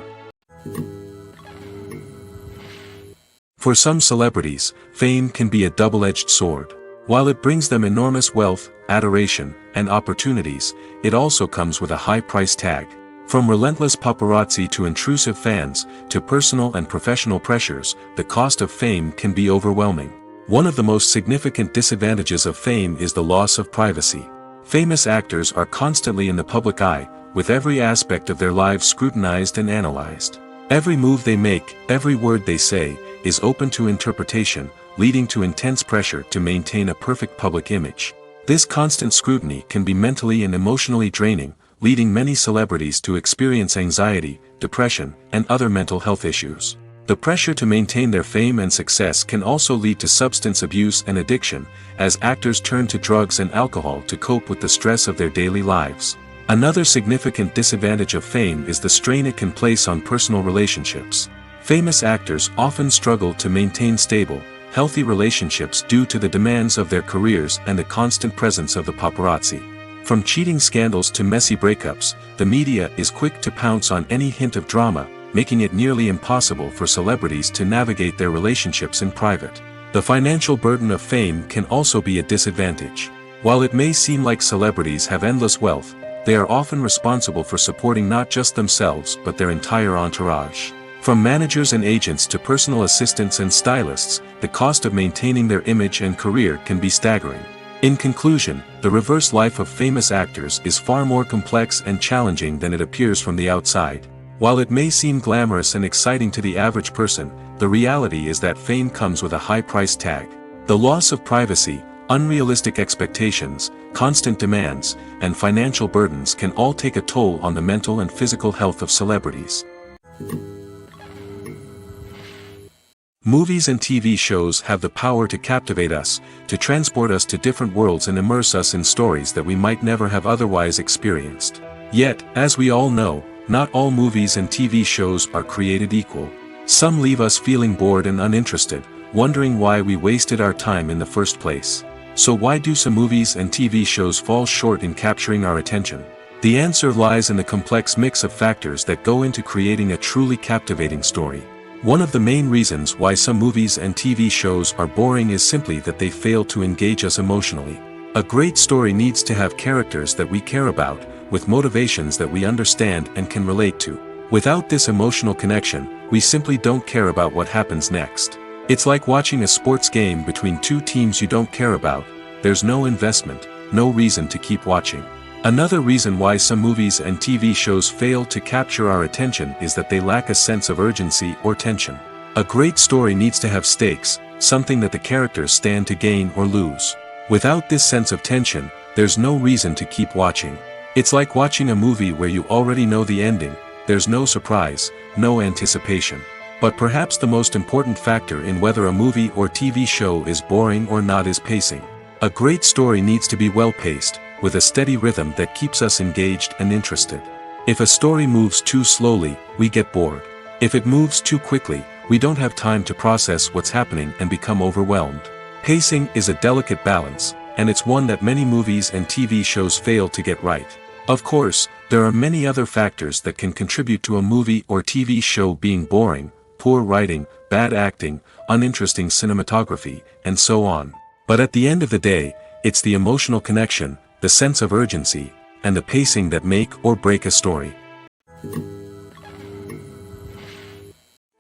For some celebrities, fame can be a double-edged sword. While it brings them enormous wealth, adoration, and opportunities, it also comes with a high price tag. From relentless paparazzi to intrusive fans, to personal and professional pressures, the cost of fame can be overwhelming. One of the most significant disadvantages of fame is the loss of privacy. Famous actors are constantly in the public eye, with every aspect of their lives scrutinized and analyzed. Every move they make, every word they say, is open to interpretation, leading to intense pressure to maintain a perfect public image. This constant scrutiny can be mentally and emotionally draining, leading many celebrities to experience anxiety, depression, and other mental health issues. The pressure to maintain their fame and success can also lead to substance abuse and addiction, as actors turn to drugs and alcohol to cope with the stress of their daily lives. Another significant disadvantage of fame is the strain it can place on personal relationships. Famous actors often struggle to maintain stable, healthy relationships due to the demands of their careers and the constant presence of the paparazzi. From cheating scandals to messy breakups, the media is quick to pounce on any hint of drama, making it nearly impossible for celebrities to navigate their relationships in private. The financial burden of fame can also be a disadvantage. While it may seem like celebrities have endless wealth, they are often responsible for supporting not just themselves but their entire entourage. From managers and agents to personal assistants and stylists, the cost of maintaining their image and career can be staggering. In conclusion, the reverse life of famous actors is far more complex and challenging than it appears from the outside. While it may seem glamorous and exciting to the average person, the reality is that fame comes with a high price tag. The loss of privacy, unrealistic expectations, constant demands, and financial burdens can all take a toll on the mental and physical health of celebrities. Movies and TV shows have the power to captivate us, to transport us to different worlds and immerse us in stories that we might never have otherwise experienced. Yet, as we all know, not all movies and TV shows are created equal. Some leave us feeling bored and uninterested, wondering why we wasted our time in the first place. So why do some movies and TV shows fall short in capturing our attention? The answer lies in the complex mix of factors that go into creating a truly captivating story. One of the main reasons why some movies and TV shows are boring is simply that they fail to engage us emotionally. A great story needs to have characters that we care about, with motivations that we understand and can relate to. Without this emotional connection, we simply don't care about what happens next. It's like watching a sports game between two teams you don't care about. There's no investment, no reason to keep watching. Another reason why some movies and TV shows fail to capture our attention is that they lack a sense of urgency or tension. A great story needs to have stakes, something that the characters stand to gain or lose. Without this sense of tension, there's no reason to keep watching. It's like watching a movie where you already know the ending. There's no surprise, no anticipation. But perhaps the most important factor in whether a movie or TV show is boring or not is pacing. A great story needs to be well-paced, with a steady rhythm that keeps us engaged and interested. If a story moves too slowly, we get bored. If it moves too quickly, we don't have time to process what's happening and become overwhelmed. Pacing is a delicate balance, and it's one that many movies and TV shows fail to get right. Of course, there are many other factors that can contribute to a movie or TV show being boring: poor writing, bad acting, uninteresting cinematography, and so on. But at the end of the day, it's the emotional connection, the sense of urgency, and the pacing that make or break a story.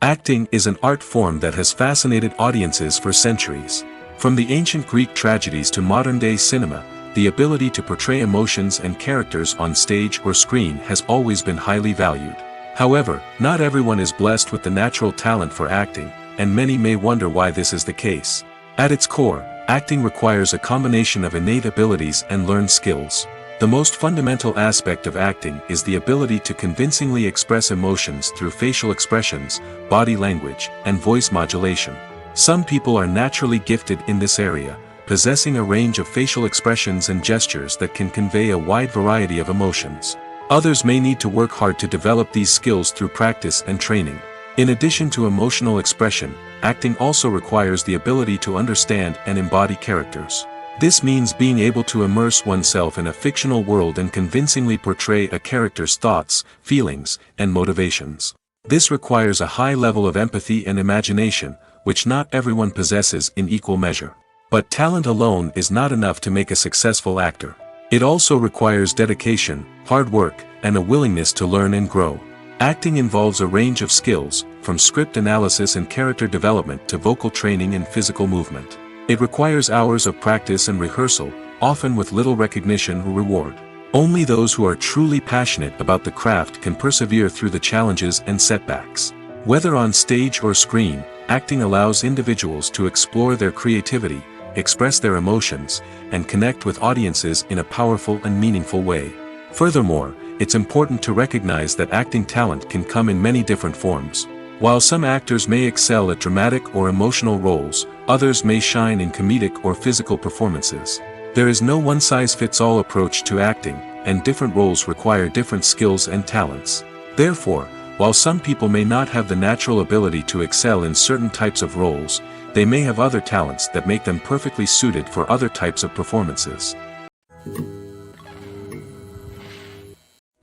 Acting is an art form that has fascinated audiences for centuries. From the ancient Greek tragedies to modern-day cinema, the ability to portray emotions and characters on stage or screen has always been highly valued. However, not everyone is blessed with the natural talent for acting, and many may wonder why this is the case. At its core, acting requires a combination of innate abilities and learned skills. The most fundamental aspect of acting is the ability to convincingly express emotions through facial expressions, body language, and voice modulation. Some people are naturally gifted in this area, possessing a range of facial expressions and gestures that can convey a wide variety of emotions. Others may need to work hard to develop these skills through practice and training. In addition to emotional expression, acting also requires the ability to understand and embody characters. This means being able to immerse oneself in a fictional world and convincingly portray a character's thoughts, feelings, and motivations. This requires a high level of empathy and imagination, which not everyone possesses in equal measure. But talent alone is not enough to make a successful actor. It also requires dedication, hard work, and a willingness to learn and grow. Acting involves a range of skills, from script analysis and character development to vocal training and physical movement. It requires hours of practice and rehearsal, often with little recognition or reward. Only those who are truly passionate about the craft can persevere through the challenges and setbacks. Whether on stage or screen, acting allows individuals to explore their creativity, express their emotions, and connect with audiences in a powerful and meaningful way. Furthermore, it's important to recognize that acting talent can come in many different forms. While some actors may excel at dramatic or emotional roles, others may shine in comedic or physical performances. There is no one-size-fits-all approach to acting, and different roles require different skills and talents. Therefore, while some people may not have the natural ability to excel in certain types of roles, they may have other talents that make them perfectly suited for other types of performances.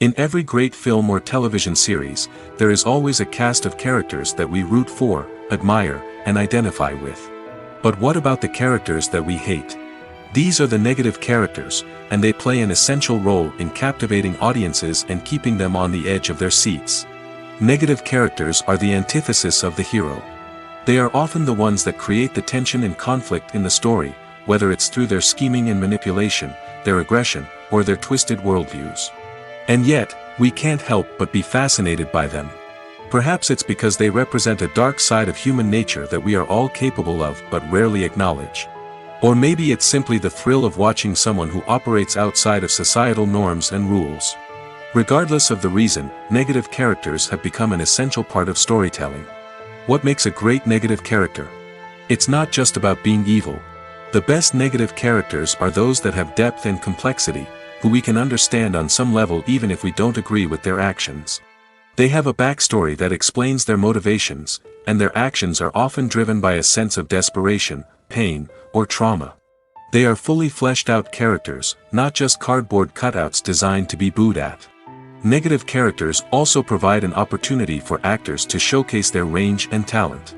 In every great film or television series, there is always a cast of characters that we root for, admire, and identify with. But what about the characters that we hate? These are the negative characters, and they play an essential role in captivating audiences and keeping them on the edge of their seats. Negative characters are the antithesis of the hero. They are often the ones that create the tension and conflict in the story, whether it's through their scheming and manipulation, their aggression, or their twisted worldviews. And yet, we can't help but be fascinated by them. Perhaps it's because they represent a dark side of human nature that we are all capable of but rarely acknowledge. Or maybe it's simply the thrill of watching someone who operates outside of societal norms and rules. Regardless of the reason, negative characters have become an essential part of storytelling. What makes a great negative character? It's not just about being evil. The best negative characters are those that have depth and complexity, who we can understand on some level even if we don't agree with their actions. They have a backstory that explains their motivations, and their actions are often driven by a sense of desperation, pain, or trauma. They are fully fleshed out characters, not just cardboard cutouts designed to be booed at. Negative characters also provide an opportunity for actors to showcase their range and talent.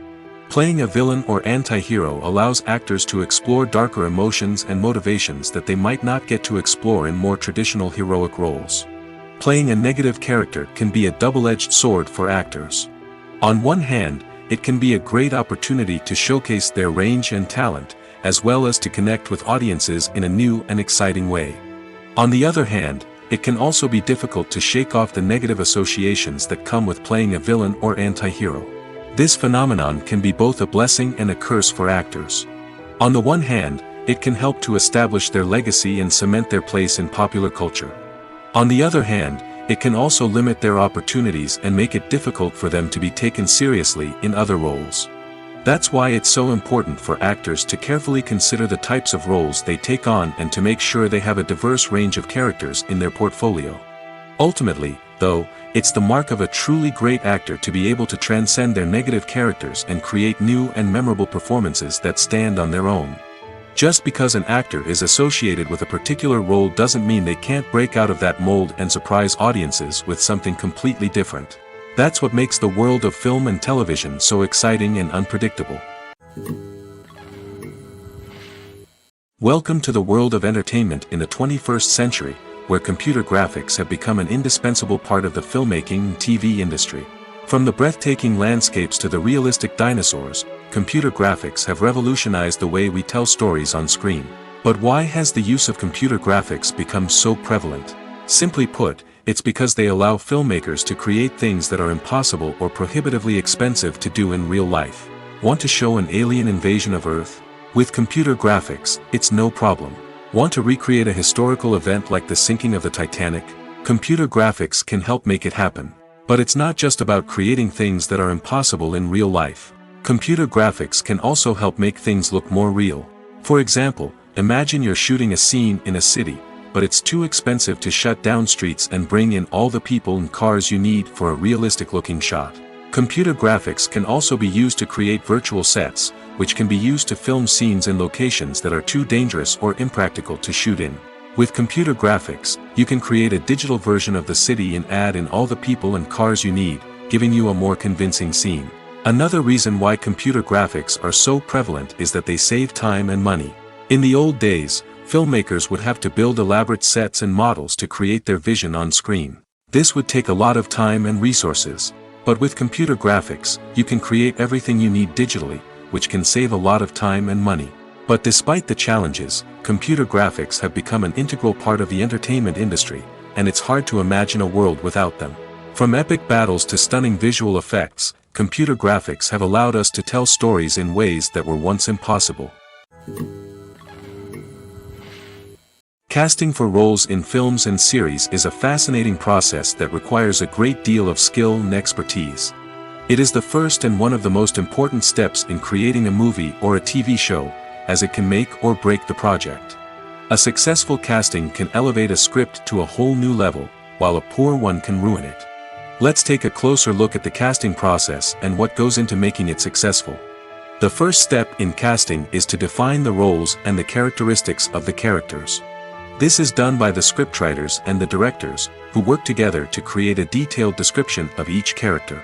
Playing a villain or anti-hero allows actors to explore darker emotions and motivations that they might not get to explore in more traditional heroic roles. Playing a negative character can be a double-edged sword for actors. On one hand, it can be a great opportunity to showcase their range and talent, as well as to connect with audiences in a new and exciting way. On the other hand, it can also be difficult to shake off the negative associations that come with playing a villain or anti-hero. This phenomenon can be both a blessing and a curse for actors. On the one hand, it can help to establish their legacy and cement their place in popular culture. On the other hand, it can also limit their opportunities and make it difficult for them to be taken seriously in other roles. That's why it's so important for actors to carefully consider the types of roles they take on and to make sure they have a diverse range of characters in their portfolio. Ultimately, though, it's the mark of a truly great actor to be able to transcend their negative characters and create new and memorable performances that stand on their own. Just because an actor is associated with a particular role doesn't mean they can't break out of that mold and surprise audiences with something completely different. That's what makes the world of film and television so exciting and unpredictable. Welcome to the world of entertainment in the 21st century, where computer graphics have become an indispensable part of the filmmaking and TV industry. From the breathtaking landscapes to the realistic dinosaurs, computer graphics have revolutionized the way we tell stories on screen. But why has the use of computer graphics become so prevalent? Simply put, it's because they allow filmmakers to create things that are impossible or prohibitively expensive to do in real life. Want to show an alien invasion of Earth? With computer graphics, it's no problem. Want to recreate a historical event like the sinking of the Titanic? Computer graphics can help make it happen. But it's not just about creating things that are impossible in real life. Computer graphics can also help make things look more real. For example, imagine you're shooting a scene in a city, but it's too expensive to shut down streets and bring in all the people and cars you need for a realistic-looking shot. Computer graphics can also be used to create virtual sets, which can be used to film scenes in locations that are too dangerous or impractical to shoot in. With computer graphics, you can create a digital version of the city and add in all the people and cars you need, giving you a more convincing scene. Another reason why computer graphics are so prevalent is that they save time and money. In the old days, filmmakers would have to build elaborate sets and models to create their vision on screen. This would take a lot of time and resources. But with computer graphics, you can create everything you need digitally, which can save a lot of time and money. But despite the challenges, computer graphics have become an integral part of the entertainment industry, and it's hard to imagine a world without them. From epic battles to stunning visual effects, computer graphics have allowed us to tell stories in ways that were once impossible. Casting for roles in films and series is a fascinating process that requires a great deal of skill and expertise. It is the first and one of the most important steps in creating a movie or a TV show, as it can make or break the project. A successful casting can elevate a script to a whole new level, while a poor one can ruin it. Let's take a closer look at the casting process and what goes into making it successful. The first step in casting is to define the roles and the characteristics of the characters. This is done by the scriptwriters and the directors, who work together to create a detailed description of each character.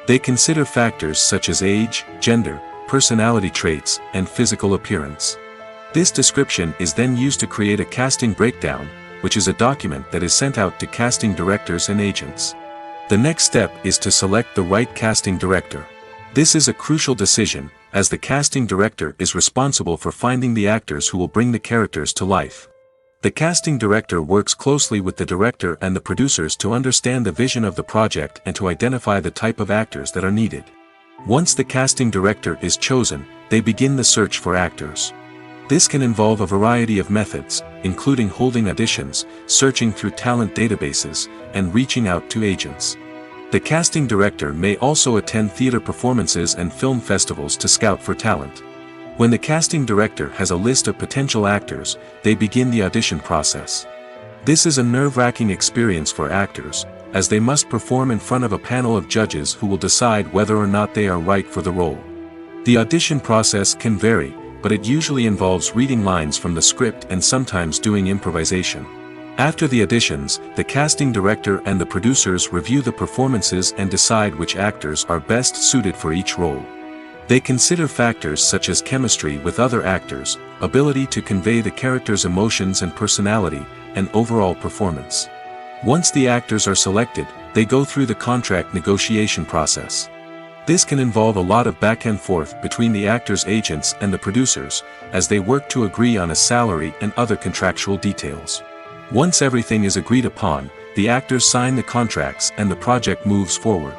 They consider factors such as age, gender, personality traits, and physical appearance. This description is then used to create a casting breakdown, which is a document that is sent out to casting directors and agents. The next step is to select the right casting director. This is a crucial decision, as the casting director is responsible for finding the actors who will bring the characters to life. The casting director works closely with the director and the producers to understand the vision of the project and to identify the type of actors that are needed. Once the casting director is chosen, they begin the search for actors. This can involve a variety of methods, including holding auditions, searching through talent databases, and reaching out to agents. The casting director may also attend theater performances and film festivals to scout for talent. When the casting director has a list of potential actors, they begin the audition process. This is a nerve-wracking experience for actors, as they must perform in front of a panel of judges who will decide whether or not they are right for the role. The audition process can vary, but it usually involves reading lines from the script and sometimes doing improvisation. After the auditions, the casting director and the producers review the performances and decide which actors are best suited for each role. They consider factors such as chemistry with other actors, ability to convey the character's emotions and personality, and overall performance. Once the actors are selected, they go through the contract negotiation process. This can involve a lot of back and forth between the actors' agents and the producers, as they work to agree on a salary and other contractual details. Once everything is agreed upon, the actors sign the contracts and the project moves forward.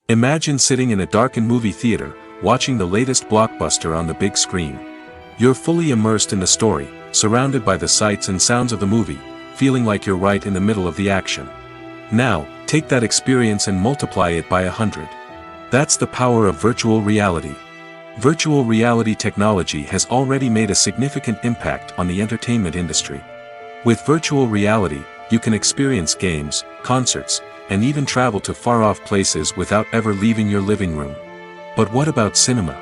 Imagine sitting in a darkened movie theater, watching the latest blockbuster on the big screen. You're fully immersed in the story, surrounded by the sights and sounds of the movie, feeling like you're right in the middle of the action. Now, take that experience and multiply it by 100. That's the power of virtual reality. Virtual reality technology has already made a significant impact on the entertainment industry. With virtual reality, you can experience games, concerts, and even travel to far-off places without ever leaving your living room. But what about cinema?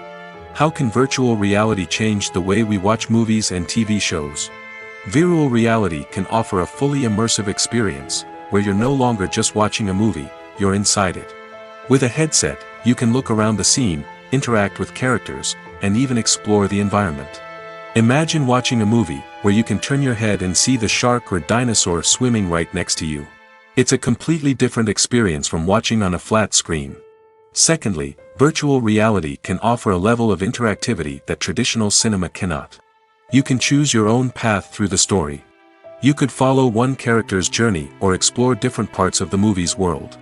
How can virtual reality change the way we watch movies and TV shows? Virtual reality can offer a fully immersive experience, where you're no longer just watching a movie, you're inside it. With a headset, you can look around the scene, interact with characters, and even explore the environment. Imagine watching a movie, where you can turn your head and see the shark or dinosaur swimming right next to you. It's a completely different experience from watching on a flat screen. Secondly, virtual reality can offer a level of interactivity that traditional cinema cannot. You can choose your own path through the story. You could follow one character's journey or explore different parts of the movie's world.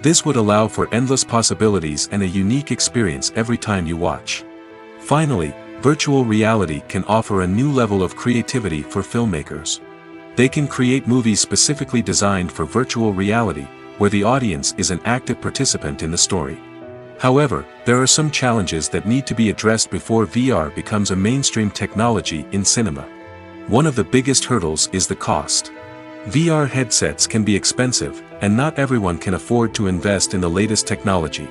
This would allow for endless possibilities and a unique experience every time you watch. Finally, virtual reality can offer a new level of creativity for filmmakers. They can create movies specifically designed for virtual reality, where the audience is an active participant in the story. However, there are some challenges that need to be addressed before VR becomes a mainstream technology in cinema. One of the biggest hurdles is the cost. VR headsets can be expensive, and not everyone can afford to invest in the latest technology.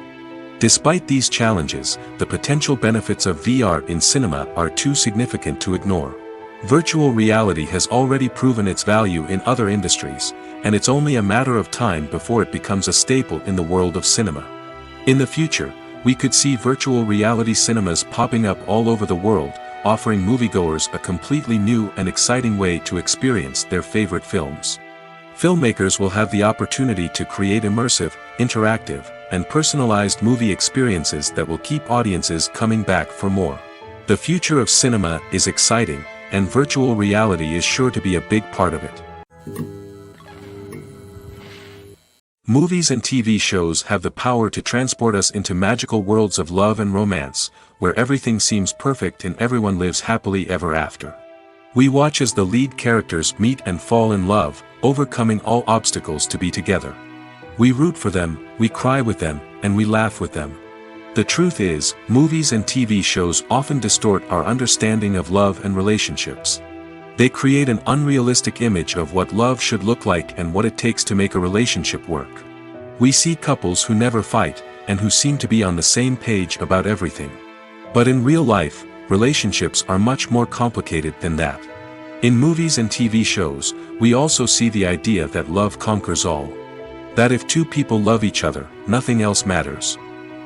Despite these challenges, the potential benefits of VR in cinema are too significant to ignore. Virtual reality has already proven its value in other industries, and it's only a matter of time before it becomes a staple in the world of cinema. In the future, we could see virtual reality cinemas popping up all over the world, offering moviegoers a completely new and exciting way to experience their favorite films. Filmmakers will have the opportunity to create immersive, interactive, and personalized movie experiences that will keep audiences coming back for more. The future of cinema is exciting, and virtual reality is sure to be a big part of it. Movies and TV shows have the power to transport us into magical worlds of love and romance, where everything seems perfect and everyone lives happily ever after. We watch as the lead characters meet and fall in love, overcoming all obstacles to be together. We root for them, we cry with them, and we laugh with them. The truth is, movies and TV shows often distort our understanding of love and relationships. They create an unrealistic image of what love should look like and what it takes to make a relationship work. We see couples who never fight, and who seem to be on the same page about everything. But in real life, relationships are much more complicated than that. In movies and TV shows, we also see the idea that love conquers all. That if two people love each other, nothing else matters.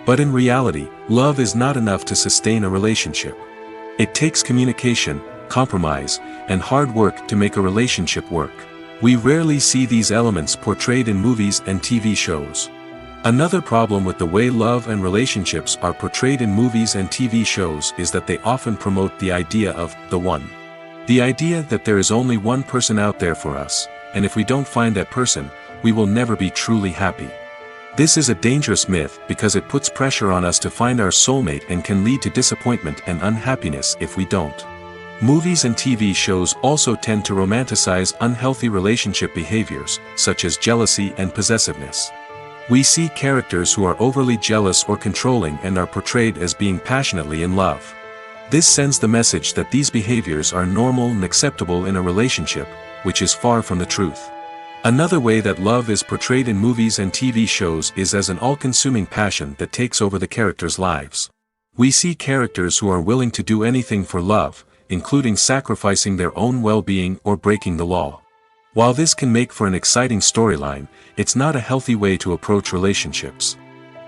But in reality, love is not enough to sustain a relationship. It takes communication, compromise, and hard work to make a relationship work. We rarely see these elements portrayed in movies and TV shows. Another problem with the way love and relationships are portrayed in movies and TV shows is that they often promote the idea of the one. The idea that there is only one person out there for us, and if we don't find that person, we will never be truly happy. This is a dangerous myth because it puts pressure on us to find our soulmate and can lead to disappointment and unhappiness if we don't. Movies and TV shows also tend to romanticize unhealthy relationship behaviors, such as jealousy and possessiveness. We see characters who are overly jealous or controlling and are portrayed as being passionately in love. This sends the message that these behaviors are normal and acceptable in a relationship, which is far from the truth. Another way that love is portrayed in movies and TV shows is as an all-consuming passion that takes over the characters' lives. We see characters who are willing to do anything for love, including sacrificing their own well-being or breaking the law. While this can make for an exciting storyline, it's not a healthy way to approach relationships.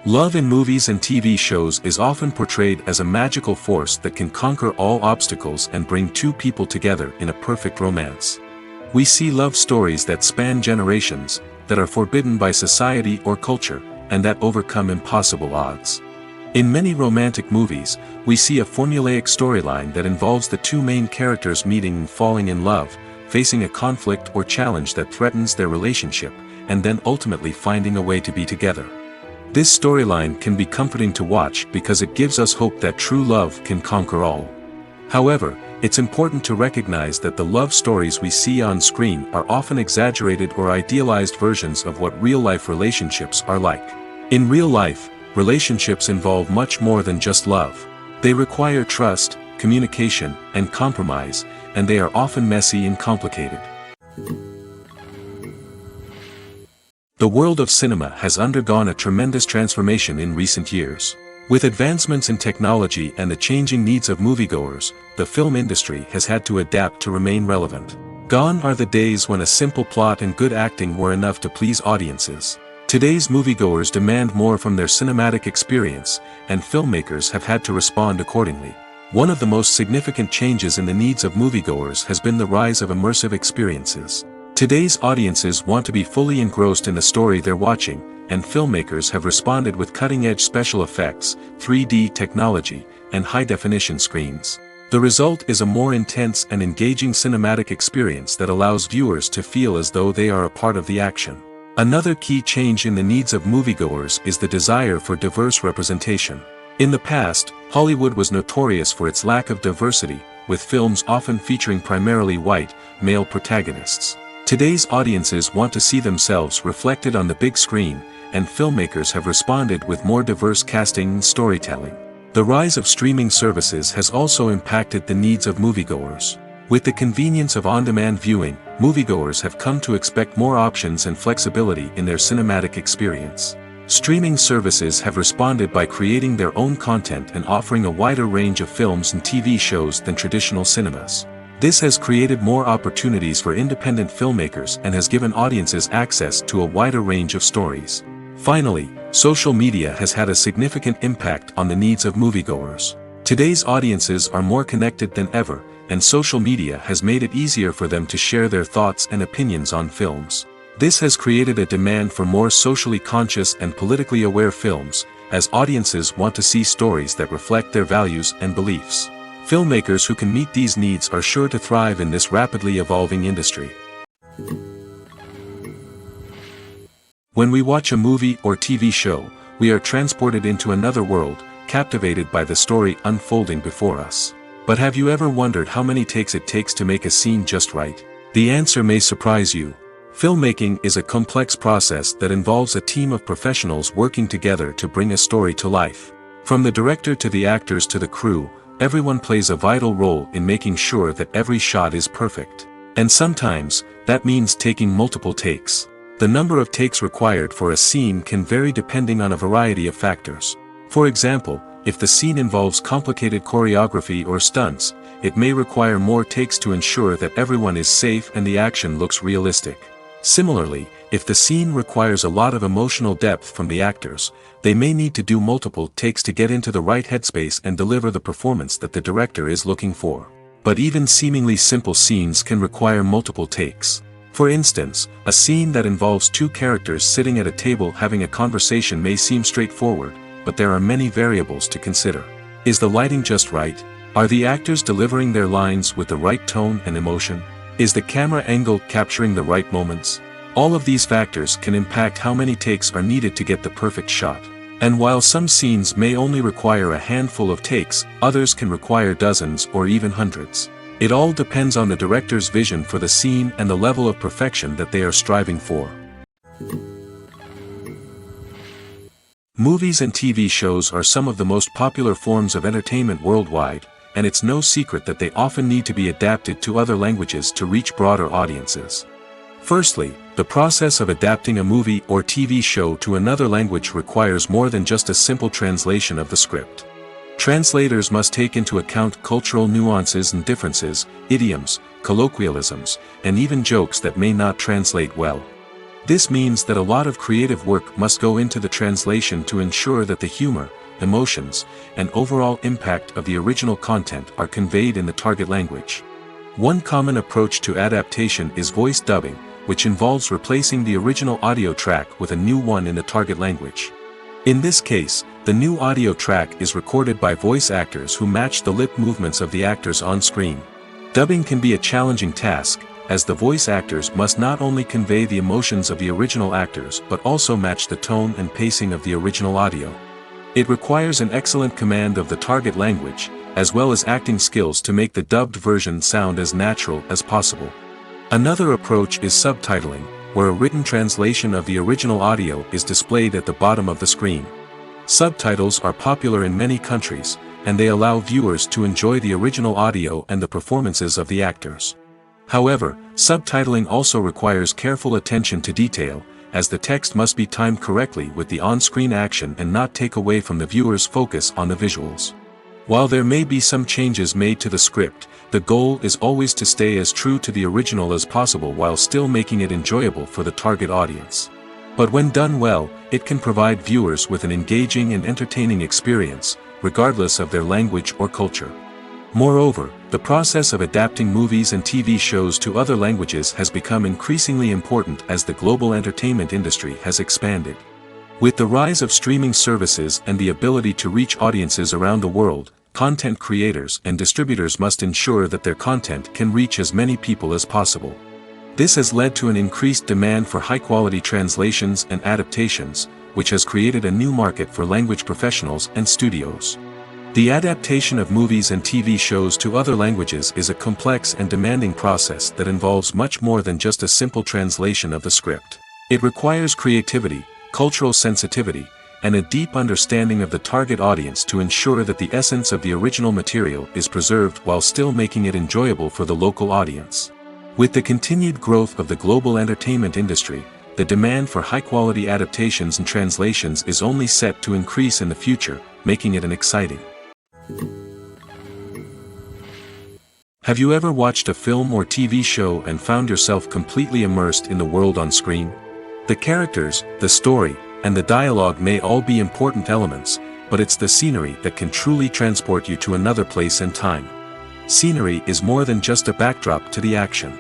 Love in movies and TV shows is often portrayed as a magical force that can conquer all obstacles and bring two people together in a perfect romance. We see love stories that span generations, that are forbidden by society or culture, and that overcome impossible odds. In many romantic movies, we see a formulaic storyline that involves the two main characters meeting and falling in love, facing a conflict or challenge that threatens their relationship, and then ultimately finding a way to be together. This storyline can be comforting to watch because it gives us hope that true love can conquer all. However, it's important to recognize that the love stories we see on screen are often exaggerated or idealized versions of what real-life relationships are like. In real life, relationships involve much more than just love. They require trust, communication, and compromise, and they are often messy and complicated. The world of cinema has undergone a tremendous transformation in recent years. With advancements in technology and the changing needs of moviegoers, the film industry has had to adapt to remain relevant. Gone are the days when a simple plot and good acting were enough to please audiences. Today's moviegoers demand more from their cinematic experience, and filmmakers have had to respond accordingly. One of the most significant changes in the needs of moviegoers has been the rise of immersive experiences. Today's audiences want to be fully engrossed in the story they're watching, and filmmakers have responded with cutting-edge special effects, 3D technology, and high-definition screens. The result is a more intense and engaging cinematic experience that allows viewers to feel as though they are a part of the action. Another key change in the needs of moviegoers is the desire for diverse representation. In the past, Hollywood was notorious for its lack of diversity, with films often featuring primarily white, male protagonists. Today's audiences want to see themselves reflected on the big screen, and filmmakers have responded with more diverse casting and storytelling. The rise of streaming services has also impacted the needs of moviegoers. With the convenience of on-demand viewing, moviegoers have come to expect more options and flexibility in their cinematic experience. Streaming services have responded by creating their own content and offering a wider range of films and TV shows than traditional cinemas. This has created more opportunities for independent filmmakers and has given audiences access to a wider range of stories. Finally, social media has had a significant impact on the needs of moviegoers. Today's audiences are more connected than ever, and social media has made it easier for them to share their thoughts and opinions on films. This has created a demand for more socially conscious and politically aware films, as audiences want to see stories that reflect their values and beliefs. Filmmakers who can meet these needs are sure to thrive in this rapidly evolving industry. When we watch a movie or TV show, we are transported into another world, captivated by the story unfolding before us. But have you ever wondered how many takes it takes to make a scene just right? The answer may surprise you. Filmmaking is a complex process that involves a team of professionals working together to bring a story to life. From the director to the actors to the crew, everyone plays a vital role in making sure that every shot is perfect. And sometimes, that means taking multiple takes. The number of takes required for a scene can vary depending on a variety of factors. For example, if the scene involves complicated choreography or stunts, it may require more takes to ensure that everyone is safe and the action looks realistic. Similarly, if the scene requires a lot of emotional depth from the actors, they may need to do multiple takes to get into the right headspace and deliver the performance that the director is looking for. But even seemingly simple scenes can require multiple takes. For instance, a scene that involves two characters sitting at a table having a conversation may seem straightforward, but there are many variables to consider. Is the lighting just right? Are the actors delivering their lines with the right tone and emotion? Is the camera angle capturing the right moments? All of these factors can impact how many takes are needed to get the perfect shot. And while some scenes may only require a handful of takes, others can require dozens or even hundreds. It all depends on the director's vision for the scene and the level of perfection that they are striving for. Movies and TV shows are some of the most popular forms of entertainment worldwide, and it's no secret that they often need to be adapted to other languages to reach broader audiences. Firstly, the process of adapting a movie or TV show to another language requires more than just a simple translation of the script. Translators must take into account cultural nuances and differences, idioms, colloquialisms, and even jokes that may not translate well. This means that a lot of creative work must go into the translation to ensure that the humor, emotions, and overall impact of the original content are conveyed in the target language. One common approach to adaptation is voice dubbing, which involves replacing the original audio track with a new one in the target language. In this case, the new audio track is recorded by voice actors who match the lip movements of the actors on screen. Dubbing can be a challenging task, as the voice actors must not only convey the emotions of the original actors but also match the tone and pacing of the original audio. It requires an excellent command of the target language, as well as acting skills to make the dubbed version sound as natural as possible. Another approach is subtitling, where a written translation of the original audio is displayed at the bottom of the screen. Subtitles are popular in many countries, and they allow viewers to enjoy the original audio and the performances of the actors. However, subtitling also requires careful attention to detail, as the text must be timed correctly with the on-screen action and not take away from the viewer's focus on the visuals. While there may be some changes made to the script, the goal is always to stay as true to the original as possible while still making it enjoyable for the target audience. But when done well, it can provide viewers with an engaging and entertaining experience, regardless of their language or culture. Moreover, the process of adapting movies and TV shows to other languages has become increasingly important as the global entertainment industry has expanded. With the rise of streaming services and the ability to reach audiences around the world, content creators and distributors must ensure that their content can reach as many people as possible. This has led to an increased demand for high-quality translations and adaptations, which has created a new market for language professionals and studios. The adaptation of movies and TV shows to other languages is a complex and demanding process that involves much more than just a simple translation of the script. It requires creativity, cultural sensitivity, and a deep understanding of the target audience to ensure that the essence of the original material is preserved while still making it enjoyable for the local audience. With the continued growth of the global entertainment industry, the demand for high-quality adaptations and translations is only set to increase in the future, making it an exciting. Have you ever watched a film or TV show and found yourself completely immersed in the world on screen? The characters, the story, and the dialogue may all be important elements, but it's the scenery that can truly transport you to another place and time. Scenery is more than just a backdrop to the action.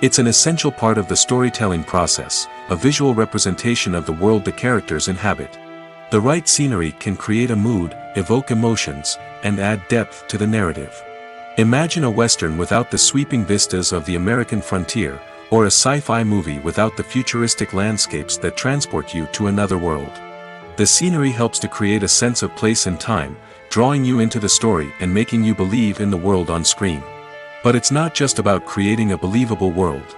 It's an essential part of the storytelling process, a visual representation of the world the characters inhabit. The right scenery can create a mood, evoke emotions, and add depth to the narrative. Imagine a Western without the sweeping vistas of the American frontier, or a sci-fi movie without the futuristic landscapes that transport you to another world. The scenery helps to create a sense of place and time, drawing you into the story and making you believe in the world on screen. But it's not just about creating a believable world.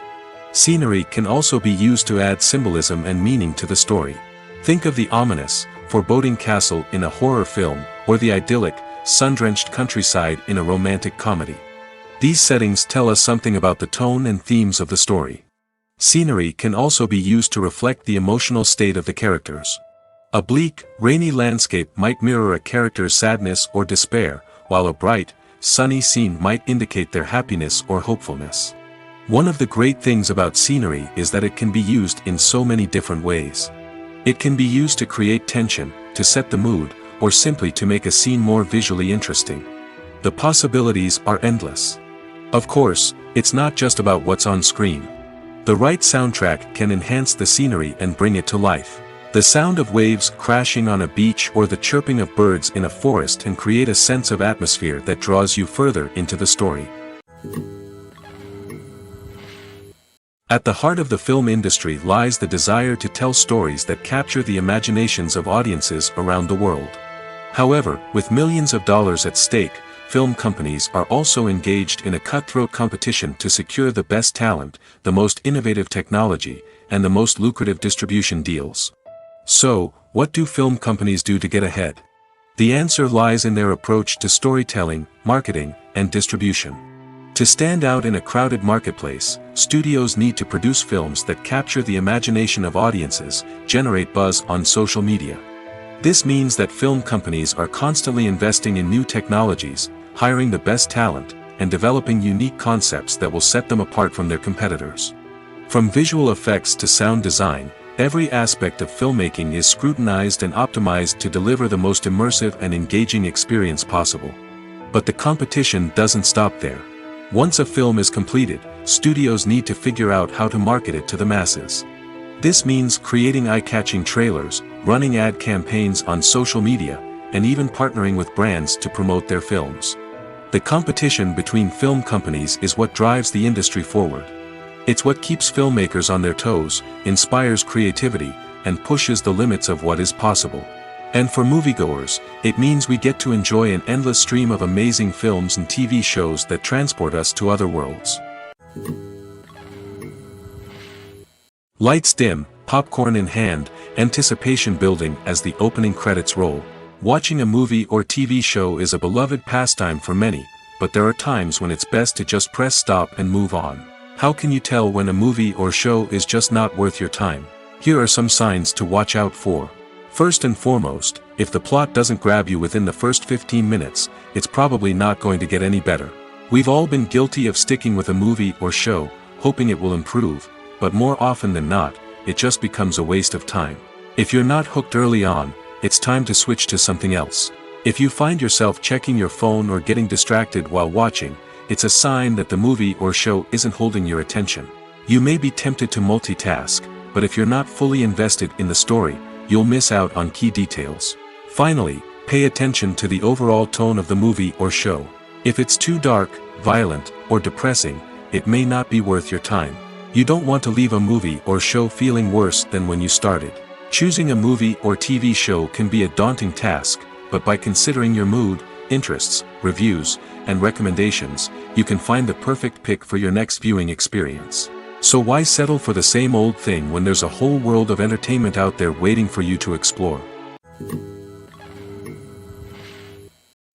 Scenery can also be used to add symbolism and meaning to the story. Think of the ominous, foreboding castle in a horror film, or the idyllic, sun-drenched countryside in a romantic comedy. These settings tell us something about the tone and themes of the story. Scenery can also be used to reflect the emotional state of the characters. A bleak, rainy landscape might mirror a character's sadness or despair, while a bright, sunny scene might indicate their happiness or hopefulness. One of the great things about scenery is that it can be used in so many different ways. It can be used to create tension, to set the mood, or simply to make a scene more visually interesting. The possibilities are endless. Of course, it's not just about what's on screen. The right soundtrack can enhance the scenery and bring it to life. The sound of waves crashing on a beach or the chirping of birds in a forest can create a sense of atmosphere that draws you further into the story. At the heart of the film industry lies the desire to tell stories that capture the imaginations of audiences around the world. However, with millions of dollars at stake, film companies are also engaged in a cutthroat competition to secure the best talent, the most innovative technology, and the most lucrative distribution deals. So, what do film companies do to get ahead? The answer lies in their approach to storytelling, marketing, and distribution. To stand out in a crowded marketplace, studios need to produce films that capture the imagination of audiences, generate buzz on social media. This means that film companies are constantly investing in new technologies, hiring the best talent, and developing unique concepts that will set them apart from their competitors. From visual effects to sound design, every aspect of filmmaking is scrutinized and optimized to deliver the most immersive and engaging experience possible. But the competition doesn't stop there. Once a film is completed, studios need to figure out how to market it to the masses. This means creating eye-catching trailers, running ad campaigns on social media, and even partnering with brands to promote their films. The competition between film companies is what drives the industry forward. It's what keeps filmmakers on their toes, inspires creativity, and pushes the limits of what is possible. And for moviegoers, it means we get to enjoy an endless stream of amazing films and TV shows that transport us to other worlds. Lights dim, popcorn in hand, anticipation building as the opening credits roll. Watching a movie or TV show is a beloved pastime for many, but there are times when it's best to just press stop and move on. How can you tell when a movie or show is just not worth your time? Here are some signs to watch out for. First and foremost, if the plot doesn't grab you within the first 15 minutes, it's probably not going to get any better. We've all been guilty of sticking with a movie or show, hoping it will improve, but more often than not, it just becomes a waste of time. If you're not hooked early on, it's time to switch to something else. If you find yourself checking your phone or getting distracted while watching, it's a sign that the movie or show isn't holding your attention. You may be tempted to multitask, but if you're not fully invested in the story, you'll miss out on key details. Finally, pay attention to the overall tone of the movie or show. If it's too dark, violent, or depressing, it may not be worth your time. You don't want to leave a movie or show feeling worse than when you started. Choosing a movie or TV show can be a daunting task, but by considering your mood, interests, reviews, and recommendations, you can find the perfect pick for your next viewing experience. So why settle for the same old thing when there's a whole world of entertainment out there waiting for you to explore?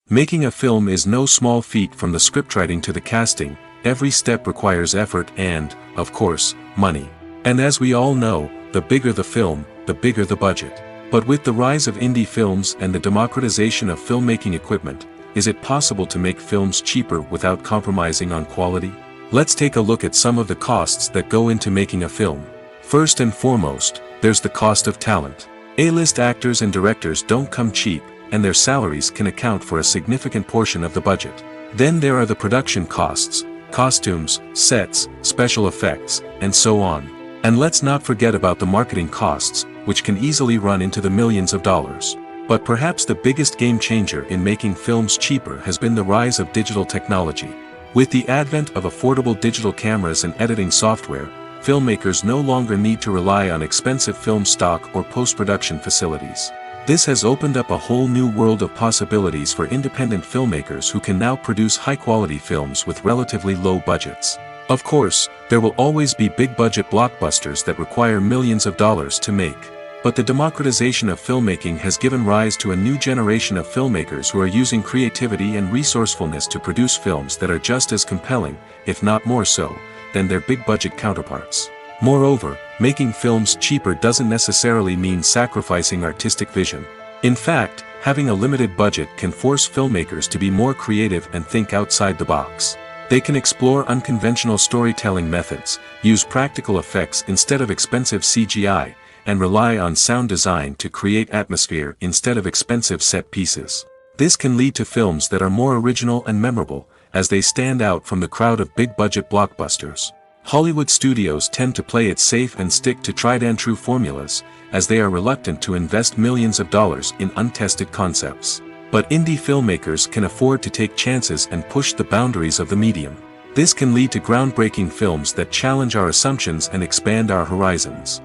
Making a film is no small feat. From the scriptwriting to the casting, every step requires effort and, of course, money. And as we all know, the bigger the film, the bigger the budget. But with the rise of indie films and the democratization of filmmaking equipment, is it possible to make films cheaper without compromising on quality? Let's take a look at some of the costs that go into making a film. First and foremost, there's the cost of talent. A-list actors and directors don't come cheap, and their salaries can account for a significant portion of the budget. Then there are the production costs, costumes, sets, special effects, and so on. And let's not forget about the marketing costs, which can easily run into the millions of dollars. But perhaps the biggest game changer in making films cheaper has been the rise of digital technology. With the advent of affordable digital cameras and editing software, filmmakers no longer need to rely on expensive film stock or post-production facilities. This has opened up a whole new world of possibilities for independent filmmakers who can now produce high-quality films with relatively low budgets. Of course, there will always be big-budget blockbusters that require millions of dollars to make. But the democratization of filmmaking has given rise to a new generation of filmmakers who are using creativity and resourcefulness to produce films that are just as compelling, if not more so, than their big-budget counterparts. Moreover, making films cheaper doesn't necessarily mean sacrificing artistic vision. In fact, having a limited budget can force filmmakers to be more creative and think outside the box. They can explore unconventional storytelling methods, use practical effects instead of expensive CGI, and rely on sound design to create atmosphere instead of expensive set pieces. This can lead to films that are more original and memorable, as they stand out from the crowd of big-budget blockbusters. Hollywood studios tend to play it safe and stick to tried-and-true formulas, as they are reluctant to invest millions of dollars in untested concepts. But indie filmmakers can afford to take chances and push the boundaries of the medium. This can lead to groundbreaking films that challenge our assumptions and expand our horizons.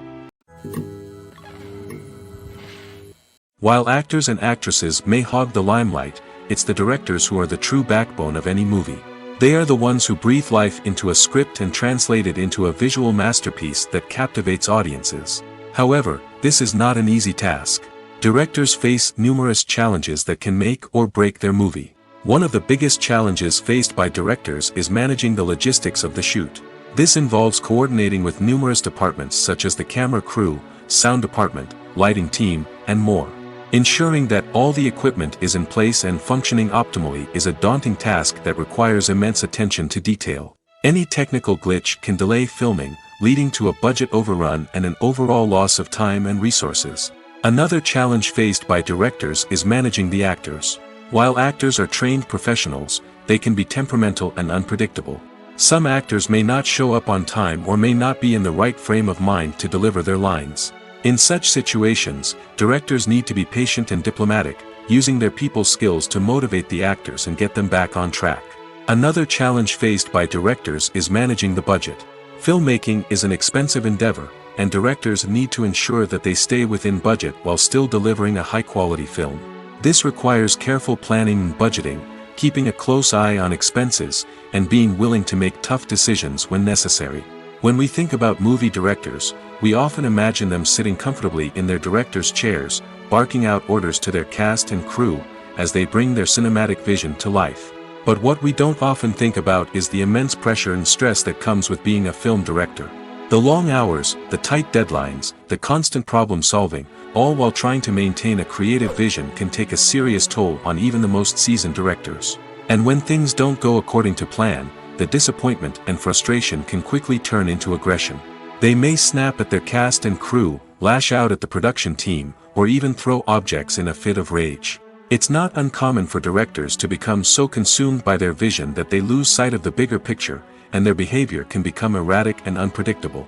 While actors and actresses may hog the limelight, it's the directors who are the true backbone of any movie. They are the ones who breathe life into a script and translate it into a visual masterpiece that captivates audiences. However, this is not an easy task. Directors face numerous challenges that can make or break their movie. One of the biggest challenges faced by directors is managing the logistics of the shoot. This involves coordinating with numerous departments such as the camera crew, sound department, lighting team, and more. Ensuring that all the equipment is in place and functioning optimally is a daunting task that requires immense attention to detail. Any technical glitch can delay filming, leading to a budget overrun and an overall loss of time and resources. Another challenge faced by directors is managing the actors. While actors are trained professionals, they can be temperamental and unpredictable. Some actors may not show up on time or may not be in the right frame of mind to deliver their lines. In such situations, directors need to be patient and diplomatic, using their people skills to motivate the actors and get them back on track. Another challenge faced by directors is managing the budget. Filmmaking is an expensive endeavor, and directors need to ensure that they stay within budget while still delivering a high-quality film. This requires careful planning and budgeting, keeping a close eye on expenses, and being willing to make tough decisions when necessary. When we think about movie directors, we often imagine them sitting comfortably in their director's chairs, barking out orders to their cast and crew, as they bring their cinematic vision to life. But what we don't often think about is the immense pressure and stress that comes with being a film director. The long hours, the tight deadlines, the constant problem-solving, all while trying to maintain a creative vision can take a serious toll on even the most seasoned directors. And when things don't go according to plan, the disappointment and frustration can quickly turn into aggression. They may snap at their cast and crew, lash out at the production team, or even throw objects in a fit of rage. It's not uncommon for directors to become so consumed by their vision that they lose sight of the bigger picture, and their behavior can become erratic and unpredictable.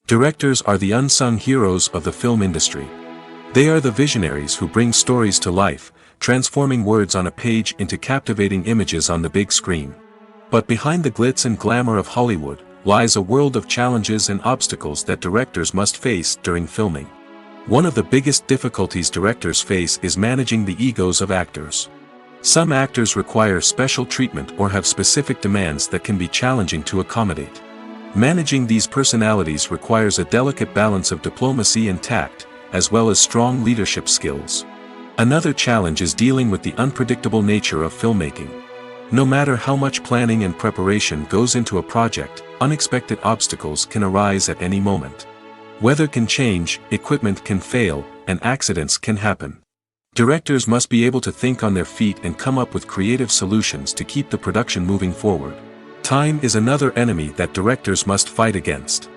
Directors are the unsung heroes of the film industry. They are the visionaries who bring stories to life, transforming words on a page into captivating images on the big screen. But behind the glitz and glamour of Hollywood, lies a world of challenges and obstacles that directors must face during filming. One of the biggest difficulties directors face is managing the egos of actors. Some actors require special treatment or have specific demands that can be challenging to accommodate. Managing these personalities requires a delicate balance of diplomacy and tact, as well as strong leadership skills. Another challenge is dealing with the unpredictable nature of filmmaking. No matter how much planning and preparation goes into a project, unexpected obstacles can arise at any moment. Weather can change, equipment can fail, and accidents can happen. Directors must be able to think on their feet and come up with creative solutions to keep the production moving forward. Time is another enemy that directors must fight against.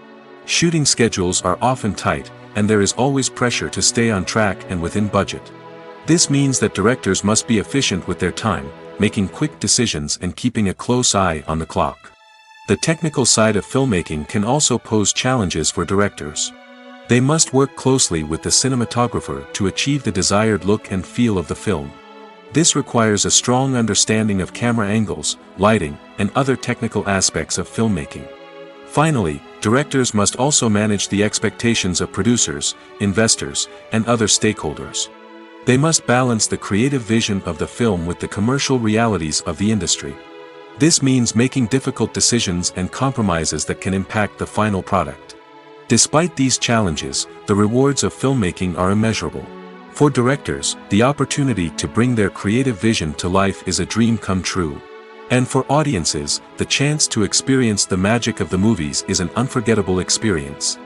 Shooting schedules are often tight, and there is always pressure to stay on track and within budget. This means that directors must be efficient with their time, making quick decisions and keeping a close eye on the clock. The technical side of filmmaking can also pose challenges for directors. They must work closely with the cinematographer to achieve the desired look and feel of the film. This requires a strong understanding of camera angles, lighting, and other technical aspects of filmmaking. Finally, directors must also manage the expectations of producers, investors, and other stakeholders. They must balance the creative vision of the film with the commercial realities of the industry. This means making difficult decisions and compromises that can impact the final product. Despite these challenges, the rewards of filmmaking are immeasurable. For directors, the opportunity to bring their creative vision to life is a dream come true. And for audiences, the chance to experience the magic of the movies is an unforgettable experience.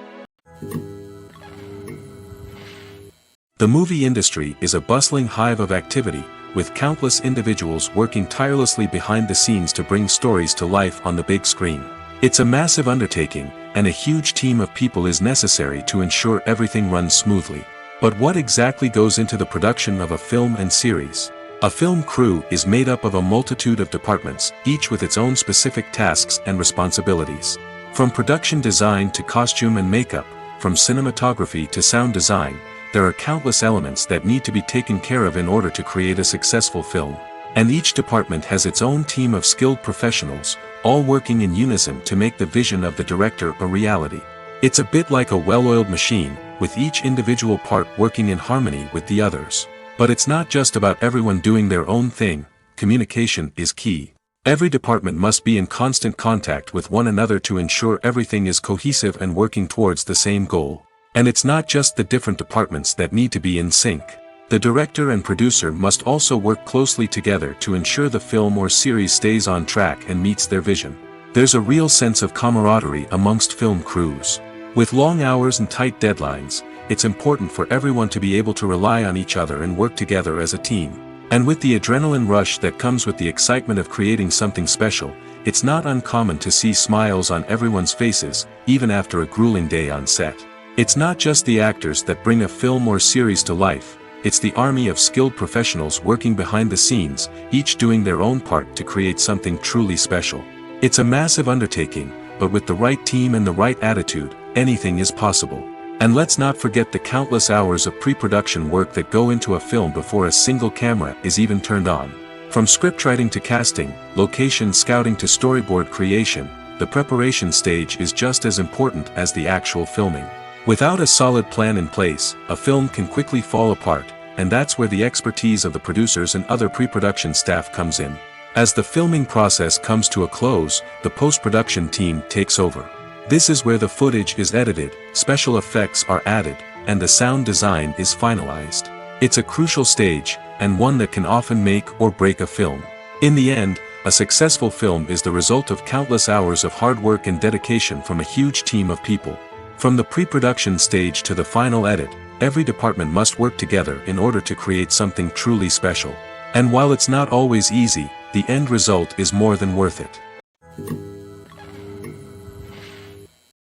The movie industry is a bustling hive of activity, with countless individuals working tirelessly behind the scenes to bring stories to life on the big screen. It's a massive undertaking, and a huge team of people is necessary to ensure everything runs smoothly. But what exactly goes into the production of a film and series? A film crew is made up of a multitude of departments, each with its own specific tasks and responsibilities. From production design to costume and makeup, from cinematography to sound design, there are countless elements that need to be taken care of in order to create a successful film. And each department has its own team of skilled professionals, all working in unison to make the vision of the director a reality. It's a bit like a well-oiled machine, with each individual part working in harmony with the others. But it's not just about everyone doing their own thing. Communication is key. Every department must be in constant contact with one another to ensure everything is cohesive and working towards the same goal. And it's not just the different departments that need to be in sync. The director and producer must also work closely together to ensure the film or series stays on track and meets their vision. There's a real sense of camaraderie amongst film crews. With long hours and tight deadlines, it's important for everyone to be able to rely on each other and work together as a team. And with the adrenaline rush that comes with the excitement of creating something special, it's not uncommon to see smiles on everyone's faces, even after a grueling day on set. It's not just the actors that bring a film or series to life. It's the army of skilled professionals working behind the scenes, each doing their own part to create something truly special. It's a massive undertaking, but with the right team and the right attitude, anything is possible. And let's not forget the countless hours of pre-production work that go into a film before a single camera is even turned on. From scriptwriting to casting, location scouting to storyboard creation, the preparation stage is just as important as the actual filming. Without a solid plan in place, a film can quickly fall apart, and that's where the expertise of the producers and other pre-production staff comes in. As the filming process comes to a close, the post-production team takes over. This is where the footage is edited, special effects are added, and the sound design is finalized. It's a crucial stage, and one that can often make or break a film. In the end, a successful film is the result of countless hours of hard work and dedication from a huge team of people. From the pre-production stage to the final edit, every department must work together in order to create something truly special. And while it's not always easy, the end result is more than worth it.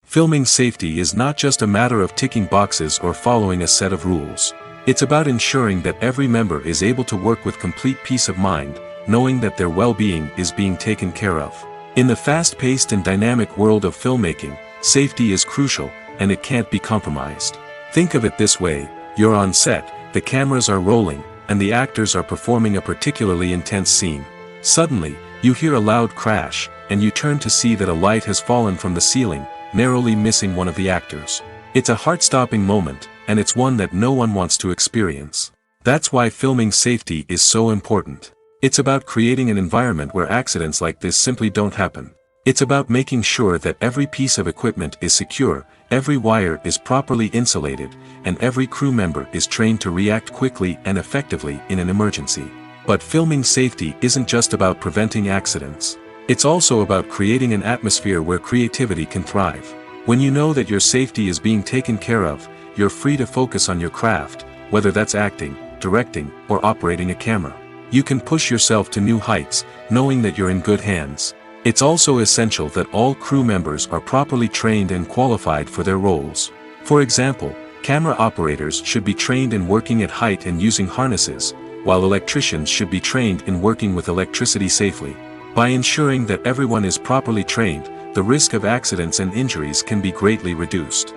Filming safety is not just a matter of ticking boxes or following a set of rules. It's about ensuring that every member is able to work with complete peace of mind, knowing that their well-being is being taken care of. In the fast-paced and dynamic world of filmmaking, safety is crucial, and it can't be compromised. Think of it this way: you're on set, the cameras are rolling, and the actors are performing a particularly intense scene. Suddenly, you hear a loud crash, and you turn to see that a light has fallen from the ceiling, narrowly missing one of the actors. It's a heart-stopping moment, and it's one that no one wants to experience. That's why filming safety is so important. It's about creating an environment where accidents like this simply don't happen. It's about making sure that every piece of equipment is secure, every wire is properly insulated, and every crew member is trained to react quickly and effectively in an emergency. But filming safety isn't just about preventing accidents. It's also about creating an atmosphere where creativity can thrive. When you know that your safety is being taken care of, you're free to focus on your craft, whether that's acting, directing, or operating a camera. You can push yourself to new heights, knowing that you're in good hands. It's also essential that all crew members are properly trained and qualified for their roles. For example, camera operators should be trained in working at height and using harnesses, while electricians should be trained in working with electricity safely. By ensuring that everyone is properly trained, the risk of accidents and injuries can be greatly reduced.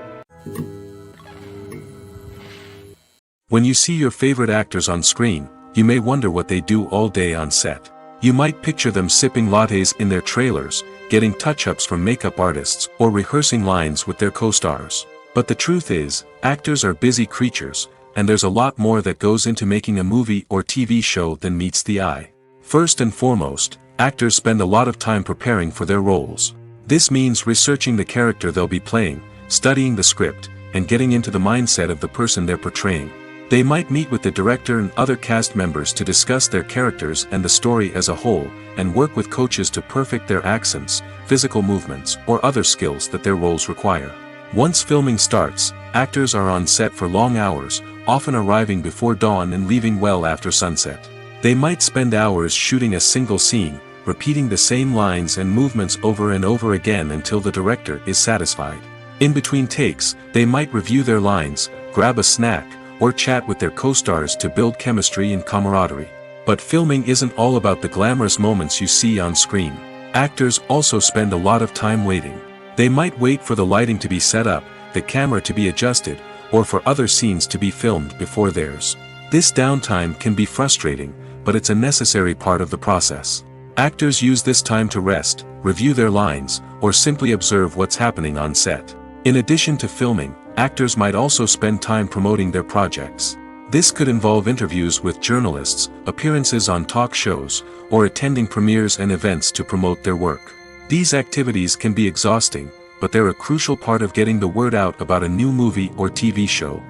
When you see your favorite actors on screen, you may wonder what they do all day on set. You might picture them sipping lattes in their trailers, getting touch-ups from makeup artists, or rehearsing lines with their co-stars. But the truth is, actors are busy creatures, and there's a lot more that goes into making a movie or TV show than meets the eye. First and foremost, actors spend a lot of time preparing for their roles. This means researching the character they'll be playing, studying the script, and getting into the mindset of the person they're portraying. They might meet with the director and other cast members to discuss their characters and the story as a whole, and work with coaches to perfect their accents, physical movements, or other skills that their roles require. Once filming starts, actors are on set for long hours, often arriving before dawn and leaving well after sunset. They might spend hours shooting a single scene, repeating the same lines and movements over and over again until the director is satisfied. In between takes, they might review their lines, grab a snack, or chat with their co-stars to build chemistry and camaraderie. But filming isn't all about the glamorous moments you see on screen. Actors also spend a lot of time waiting. They might wait for the lighting to be set up, the camera to be adjusted, or for other scenes to be filmed before theirs. This downtime can be frustrating, but it's a necessary part of the process. Actors use this time to rest, review their lines, or simply observe what's happening on set. In addition to filming, actors might also spend time promoting their projects. This could involve interviews with journalists, appearances on talk shows, or attending premieres and events to promote their work. These activities can be exhausting, but they're a crucial part of getting the word out about a new movie or TV show.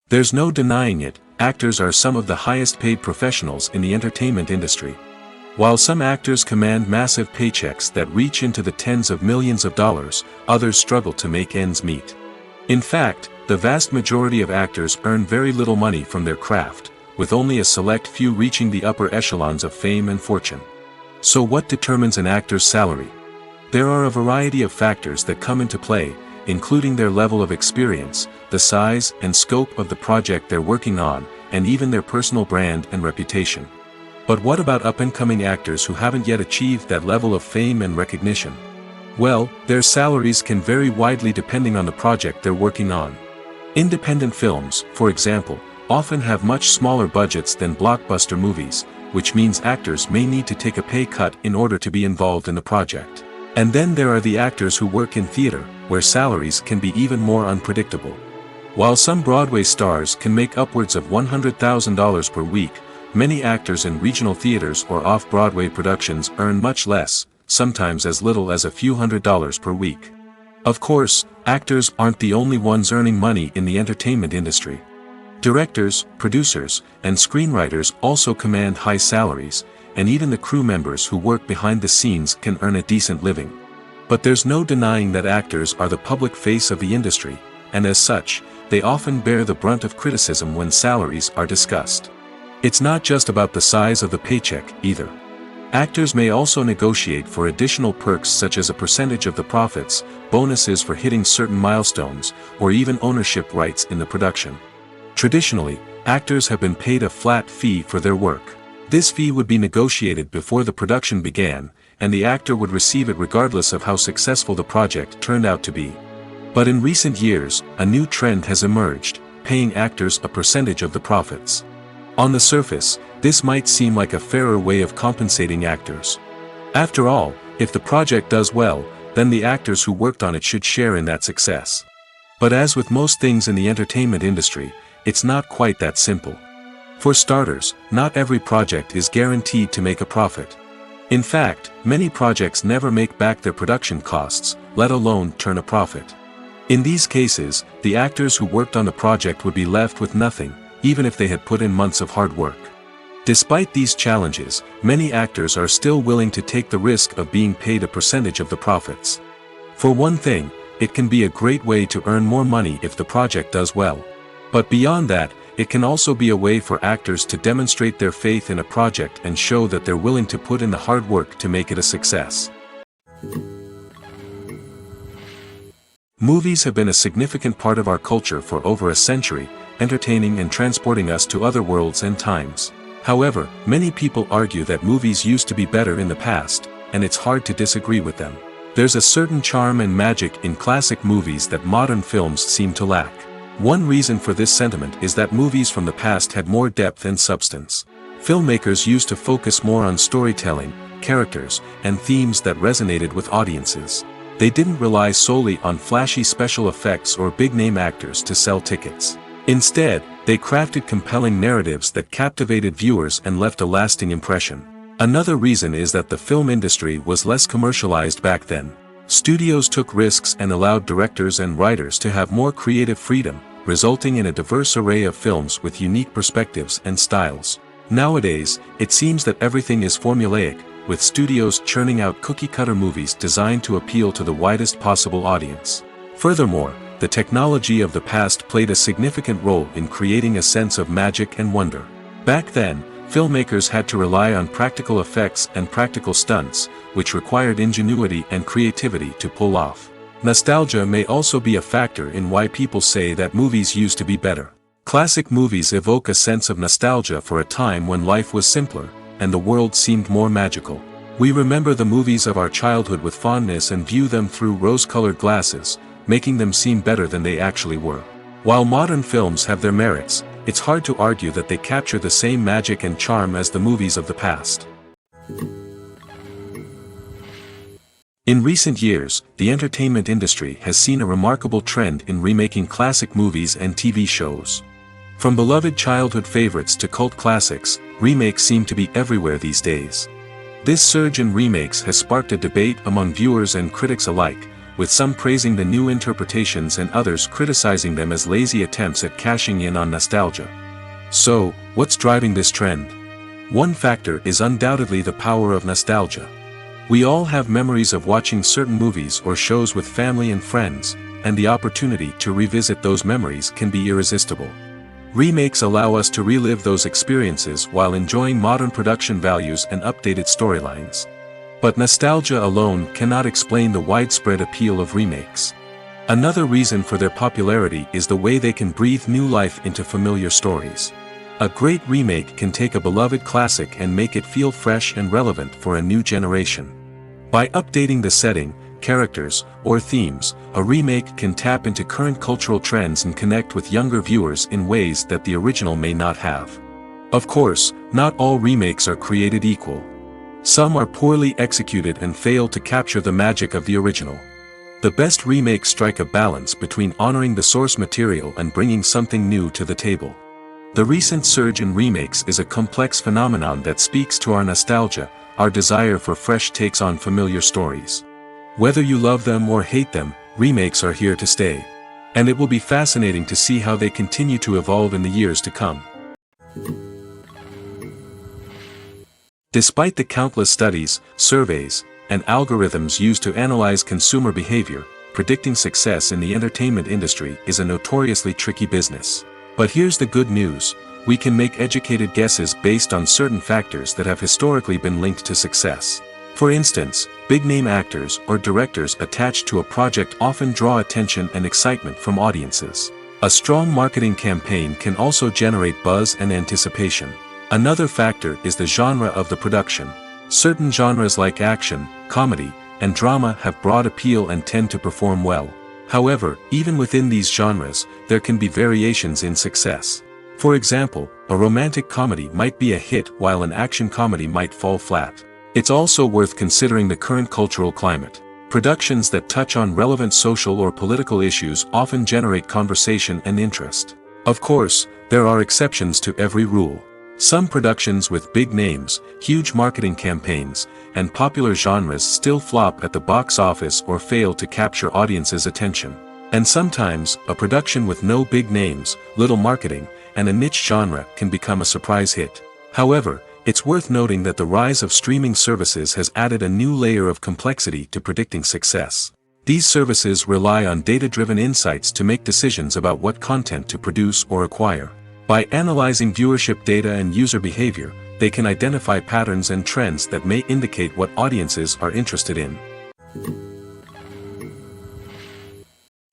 There's no denying it, actors are some of the highest paid professionals in the entertainment industry. While some actors command massive paychecks that reach into the tens of millions of dollars, others struggle to make ends meet. In fact, the vast majority of actors earn very little money from their craft, with only a select few reaching the upper echelons of fame and fortune. So what determines an actor's salary? There are a variety of factors that come into play, including their level of experience, the size and scope of the project they're working on, and even their personal brand and reputation. But what about up-and-coming actors who haven't yet achieved that level of fame and recognition? Well, their salaries can vary widely depending on the project they're working on. Independent films, for example, often have much smaller budgets than blockbuster movies, which means actors may need to take a pay cut in order to be involved in the project. And then there are the actors who work in theater, where salaries can be even more unpredictable. While some Broadway stars can make upwards of $100,000 per week, many actors in regional theaters or off-Broadway productions earn much less, sometimes as little as a few $100s per week. Of course, actors aren't the only ones earning money in the entertainment industry. Directors, producers, and screenwriters also command high salaries, and even the crew members who work behind the scenes can earn a decent living. But there's no denying that actors are the public face of the industry, and as such, they often bear the brunt of criticism when salaries are discussed. It's not just about the size of the paycheck, either. Actors may also negotiate for additional perks such as a percentage of the profits, bonuses for hitting certain milestones, or even ownership rights in the production. Traditionally, actors have been paid a flat fee for their work. This fee would be negotiated before the production began, and the actor would receive it regardless of how successful the project turned out to be. But in recent years, a new trend has emerged, paying actors a percentage of the profits. On the surface, this might seem like a fairer way of compensating actors. After all, if the project does well, then the actors who worked on it should share in that success. But as with most things in the entertainment industry, it's not quite that simple. For starters, not every project is guaranteed to make a profit. In fact, many projects never make back their production costs, let alone turn a profit. In these cases, the actors who worked on the project would be left with nothing, even if they had put in months of hard work. Despite these challenges, many actors are still willing to take the risk of being paid a percentage of the profits. For one thing, it can be a great way to earn more money if the project does well. But beyond that, it can also be a way for actors to demonstrate their faith in a project and show that they're willing to put in the hard work to make it a success. Movies have been a significant part of our culture for over a century, entertaining and transporting us to other worlds and times. However, many people argue that movies used to be better in the past, and it's hard to disagree with them. There's a certain charm and magic in classic movies that modern films seem to lack. One reason for this sentiment is that movies from the past had more depth and substance. Filmmakers used to focus more on storytelling, characters, and themes that resonated with audiences. They didn't rely solely on flashy special effects or big-name actors to sell tickets. Instead, they crafted compelling narratives that captivated viewers and left a lasting impression. Another reason is that the film industry was less commercialized back then. Studios took risks and allowed directors and writers to have more creative freedom, resulting in a diverse array of films with unique perspectives and styles. Nowadays, it seems that everything is formulaic, with studios churning out cookie-cutter movies designed to appeal to the widest possible audience. Furthermore, the technology of the past played a significant role in creating a sense of magic and wonder. Back then, filmmakers had to rely on practical effects and practical stunts, which required ingenuity and creativity to pull off. Nostalgia may also be a factor in why people say that movies used to be better. Classic movies evoke a sense of nostalgia for a time when life was simpler, and the world seemed more magical. We remember the movies of our childhood with fondness and view them through rose-colored glasses, making them seem better than they actually were. While modern films have their merits, it's hard to argue that they capture the same magic and charm as the movies of the past. In recent years, the entertainment industry has seen a remarkable trend in remaking classic movies and TV shows. From beloved childhood favorites to cult classics, remakes seem to be everywhere these days. This surge in remakes has sparked a debate among viewers and critics alike, with some praising the new interpretations and others criticizing them as lazy attempts at cashing in on nostalgia. So, what's driving this trend? One factor is undoubtedly the power of nostalgia. We all have memories of watching certain movies or shows with family and friends, and the opportunity to revisit those memories can be irresistible. Remakes allow us to relive those experiences while enjoying modern production values and updated storylines. But nostalgia alone cannot explain the widespread appeal of remakes. Another reason for their popularity is the way they can breathe new life into familiar stories. A great remake can take a beloved classic and make it feel fresh and relevant for a new generation. By updating the setting, characters, or themes, a remake can tap into current cultural trends and connect with younger viewers in ways that the original may not have. Of course, not all remakes are created equal. Some are poorly executed and fail to capture the magic of the original. The best remakes strike a balance between honoring the source material and bringing something new to the table. The recent surge in remakes is a complex phenomenon that speaks to our nostalgia, our desire for fresh takes on familiar stories. Whether you love them or hate them, remakes are here to stay. And it will be fascinating to see how they continue to evolve in the years to come. Despite the countless studies, surveys, and algorithms used to analyze consumer behavior, predicting success in the entertainment industry is a notoriously tricky business. But here's the good news: we can make educated guesses based on certain factors that have historically been linked to success. For instance, big-name actors or directors attached to a project often draw attention and excitement from audiences. A strong marketing campaign can also generate buzz and anticipation. Another factor is the genre of the production. Certain genres like action, comedy, and drama have broad appeal and tend to perform well. However, even within these genres, there can be variations in success. For example, a romantic comedy might be a hit while an action comedy might fall flat. It's also worth considering the current cultural climate. Productions that touch on relevant social or political issues often generate conversation and interest. Of course, there are exceptions to every rule. Some productions with big names, huge marketing campaigns, and popular genres still flop at the box office or fail to capture audiences' attention. And sometimes, a production with no big names, little marketing, and a niche genre can become a surprise hit. However, it's worth noting that the rise of streaming services has added a new layer of complexity to predicting success. These services rely on data-driven insights to make decisions about what content to produce or acquire. By analyzing viewership data and user behavior, they can identify patterns and trends that may indicate what audiences are interested in.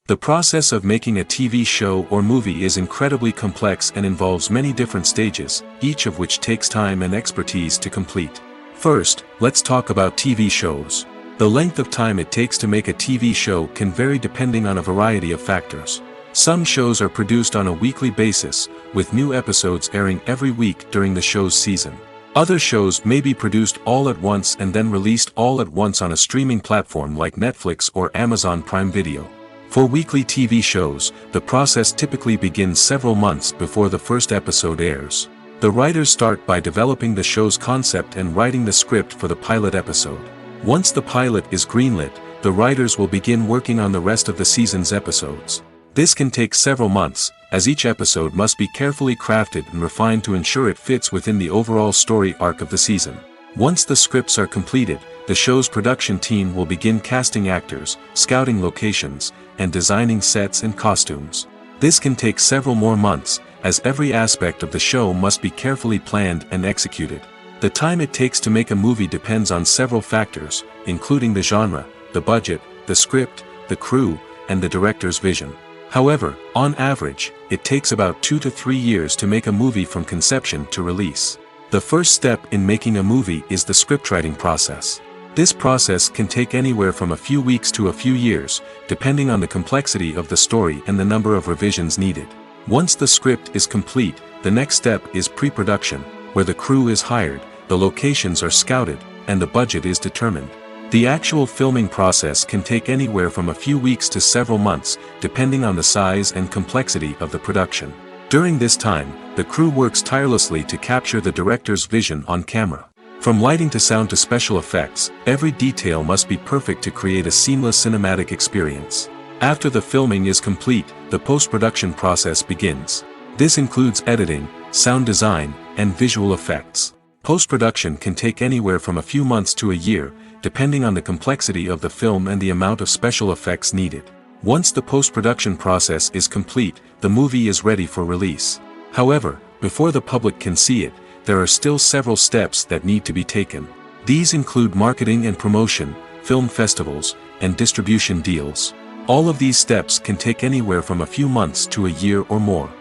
The process of making a TV show or movie is incredibly complex and involves many different stages, each of which takes time and expertise to complete. First, let's talk about TV shows. The length of time it takes to make a TV show can vary depending on a variety of factors. Some shows are produced on a weekly basis, with new episodes airing every week during the show's season. Other shows may be produced all at once and then released all at once on a streaming platform like Netflix or Amazon Prime Video. For weekly TV shows, the process typically begins several months before the first episode airs. The writers start by developing the show's concept and writing the script for the pilot episode. Once the pilot is greenlit, the writers will begin working on the rest of the season's episodes. This can take several months, as each episode must be carefully crafted and refined to ensure it fits within the overall story arc of the season. Once the scripts are completed, the show's production team will begin casting actors, scouting locations, and designing sets and costumes. This can take several more months, as every aspect of the show must be carefully planned and executed. The time it takes to make a movie depends on several factors, including the genre, the budget, the script, the crew, and the director's vision. However, on average, it takes about 2 to 3 years to make a movie from conception to release. The first step in making a movie is the scriptwriting process. This process can take anywhere from a few weeks to a few years, depending on the complexity of the story and the number of revisions needed. Once the script is complete, the next step is pre-production, where the crew is hired, the locations are scouted, and the budget is determined. The actual filming process can take anywhere from a few weeks to several months, depending on the size and complexity of the production. During this time, the crew works tirelessly to capture the director's vision on camera. From lighting to sound to special effects, every detail must be perfect to create a seamless cinematic experience. After the filming is complete, the post-production process begins. This includes editing, sound design, and visual effects. Post-production can take anywhere from a few months to a year, depending on the complexity of the film and the amount of special effects needed. Once the post-production process is complete, the movie is ready for release. However, before the public can see it, there are still several steps that need to be taken. These include marketing and promotion, film festivals, and distribution deals. All of these steps can take anywhere from a few months to a year or more.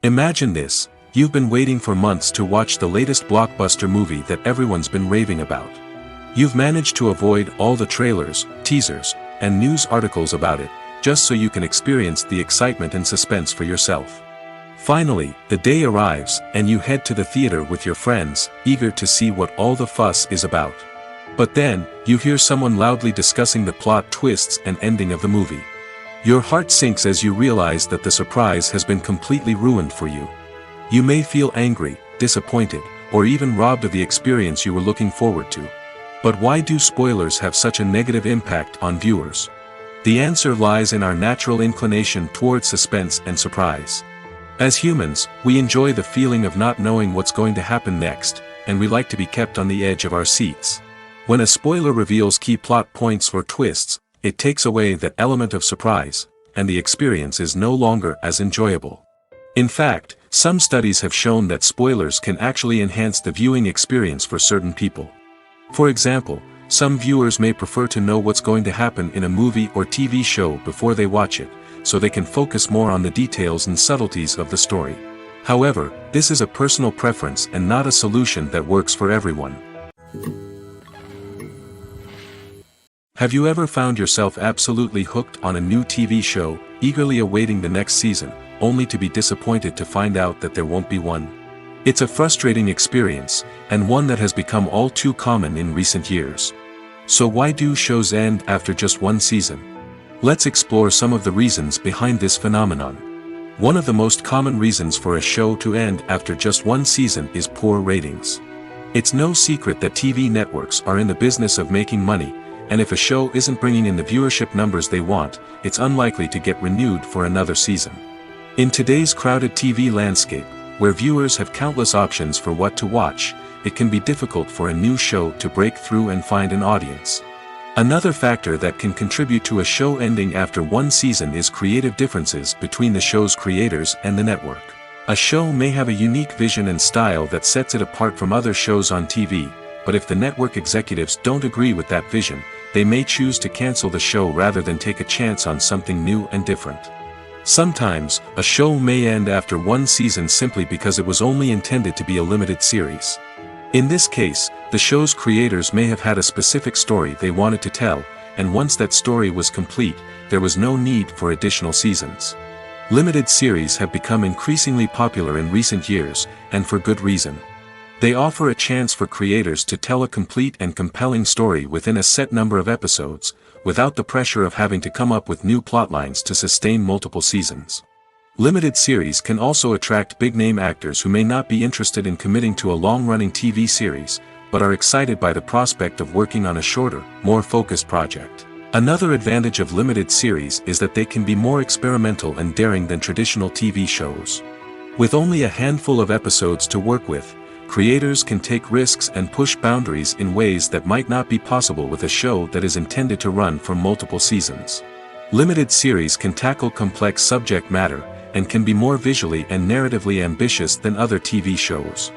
Imagine this: you've been waiting for months to watch the latest blockbuster movie that everyone's been raving about. You've managed to avoid all the trailers, teasers, and news articles about it, just so you can experience the excitement and suspense for yourself. Finally, the day arrives, and you head to the theater with your friends, eager to see what all the fuss is about. But then, you hear someone loudly discussing the plot twists and ending of the movie. Your heart sinks as you realize that the surprise has been completely ruined for you. You may feel angry, disappointed, or even robbed of the experience you were looking forward to. But why do spoilers have such a negative impact on viewers? The answer lies in our natural inclination towards suspense and surprise. As humans, we enjoy the feeling of not knowing what's going to happen next, and we like to be kept on the edge of our seats. When a spoiler reveals key plot points or twists, it takes away that element of surprise, and the experience is no longer as enjoyable. In fact, some studies have shown that spoilers can actually enhance the viewing experience for certain people. For example, some viewers may prefer to know what's going to happen in a movie or TV show before they watch it, so they can focus more on the details and subtleties of the story. However, this is a personal preference and not a solution that works for everyone. Have you ever found yourself absolutely hooked on a new TV show, eagerly awaiting the next season, only to be disappointed to find out that there won't be one? It's a frustrating experience, and one that has become all too common in recent years. So why do shows end after just one season? Let's explore some of the reasons behind this phenomenon. One of the most common reasons for a show to end after just one season is poor ratings. It's no secret that TV networks are in the business of making money, and if a show isn't bringing in the viewership numbers they want, it's unlikely to get renewed for another season. In today's crowded TV landscape, where viewers have countless options for what to watch, it can be difficult for a new show to break through and find an audience. Another factor that can contribute to a show ending after one season is creative differences between the show's creators and the network. A show may have a unique vision and style that sets it apart from other shows on TV, but if the network executives don't agree with that vision, they may choose to cancel the show rather than take a chance on something new and different. Sometimes, a show may end after one season simply because it was only intended to be a limited series. In this case, the show's creators may have had a specific story they wanted to tell, and once that story was complete, there was no need for additional seasons. Limited series have become increasingly popular in recent years, and for good reason. They offer a chance for creators to tell a complete and compelling story within a set number of episodes, without the pressure of having to come up with new plotlines to sustain multiple seasons. Limited series can also attract big-name actors who may not be interested in committing to a long-running TV series, but are excited by the prospect of working on a shorter, more focused project. Another advantage of limited series is that they can be more experimental and daring than traditional TV shows. With only a handful of episodes to work with, creators can take risks and push boundaries in ways that might not be possible with a show that is intended to run for multiple seasons. Limited series can tackle complex subject matter, and can be more visually and narratively ambitious than other TV shows.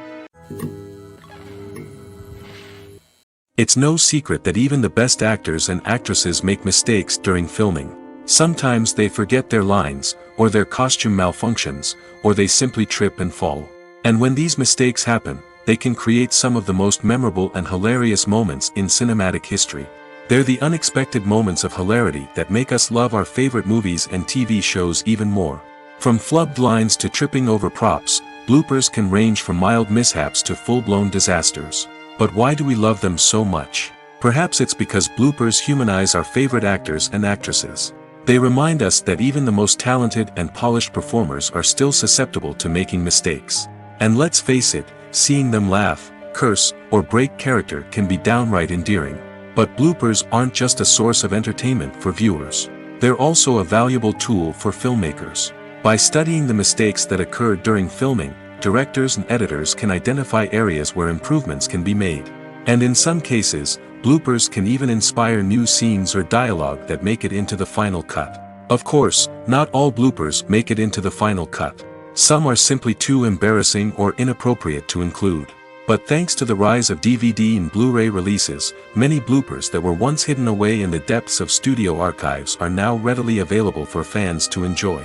It's no secret that even the best actors and actresses make mistakes during filming. Sometimes they forget their lines, or their costume malfunctions, or they simply trip and fall. And when these mistakes happen, they can create some of the most memorable and hilarious moments in cinematic history. They're the unexpected moments of hilarity that make us love our favorite movies and TV shows even more. From flubbed lines to tripping over props, bloopers can range from mild mishaps to full-blown disasters. But why do we love them so much? Perhaps it's because bloopers humanize our favorite actors and actresses. They remind us that even the most talented and polished performers are still susceptible to making mistakes. And let's face it, seeing them laugh, curse, or break character can be downright endearing. But bloopers aren't just a source of entertainment for viewers. They're also a valuable tool for filmmakers. By studying the mistakes that occurred during filming, directors and editors can identify areas where improvements can be made. And in some cases, bloopers can even inspire new scenes or dialogue that make it into the final cut. Of course, not all bloopers make it into the final cut. Some are simply too embarrassing or inappropriate to include. But thanks to the rise of DVD and Blu-ray releases, many bloopers that were once hidden away in the depths of studio archives are now readily available for fans to enjoy.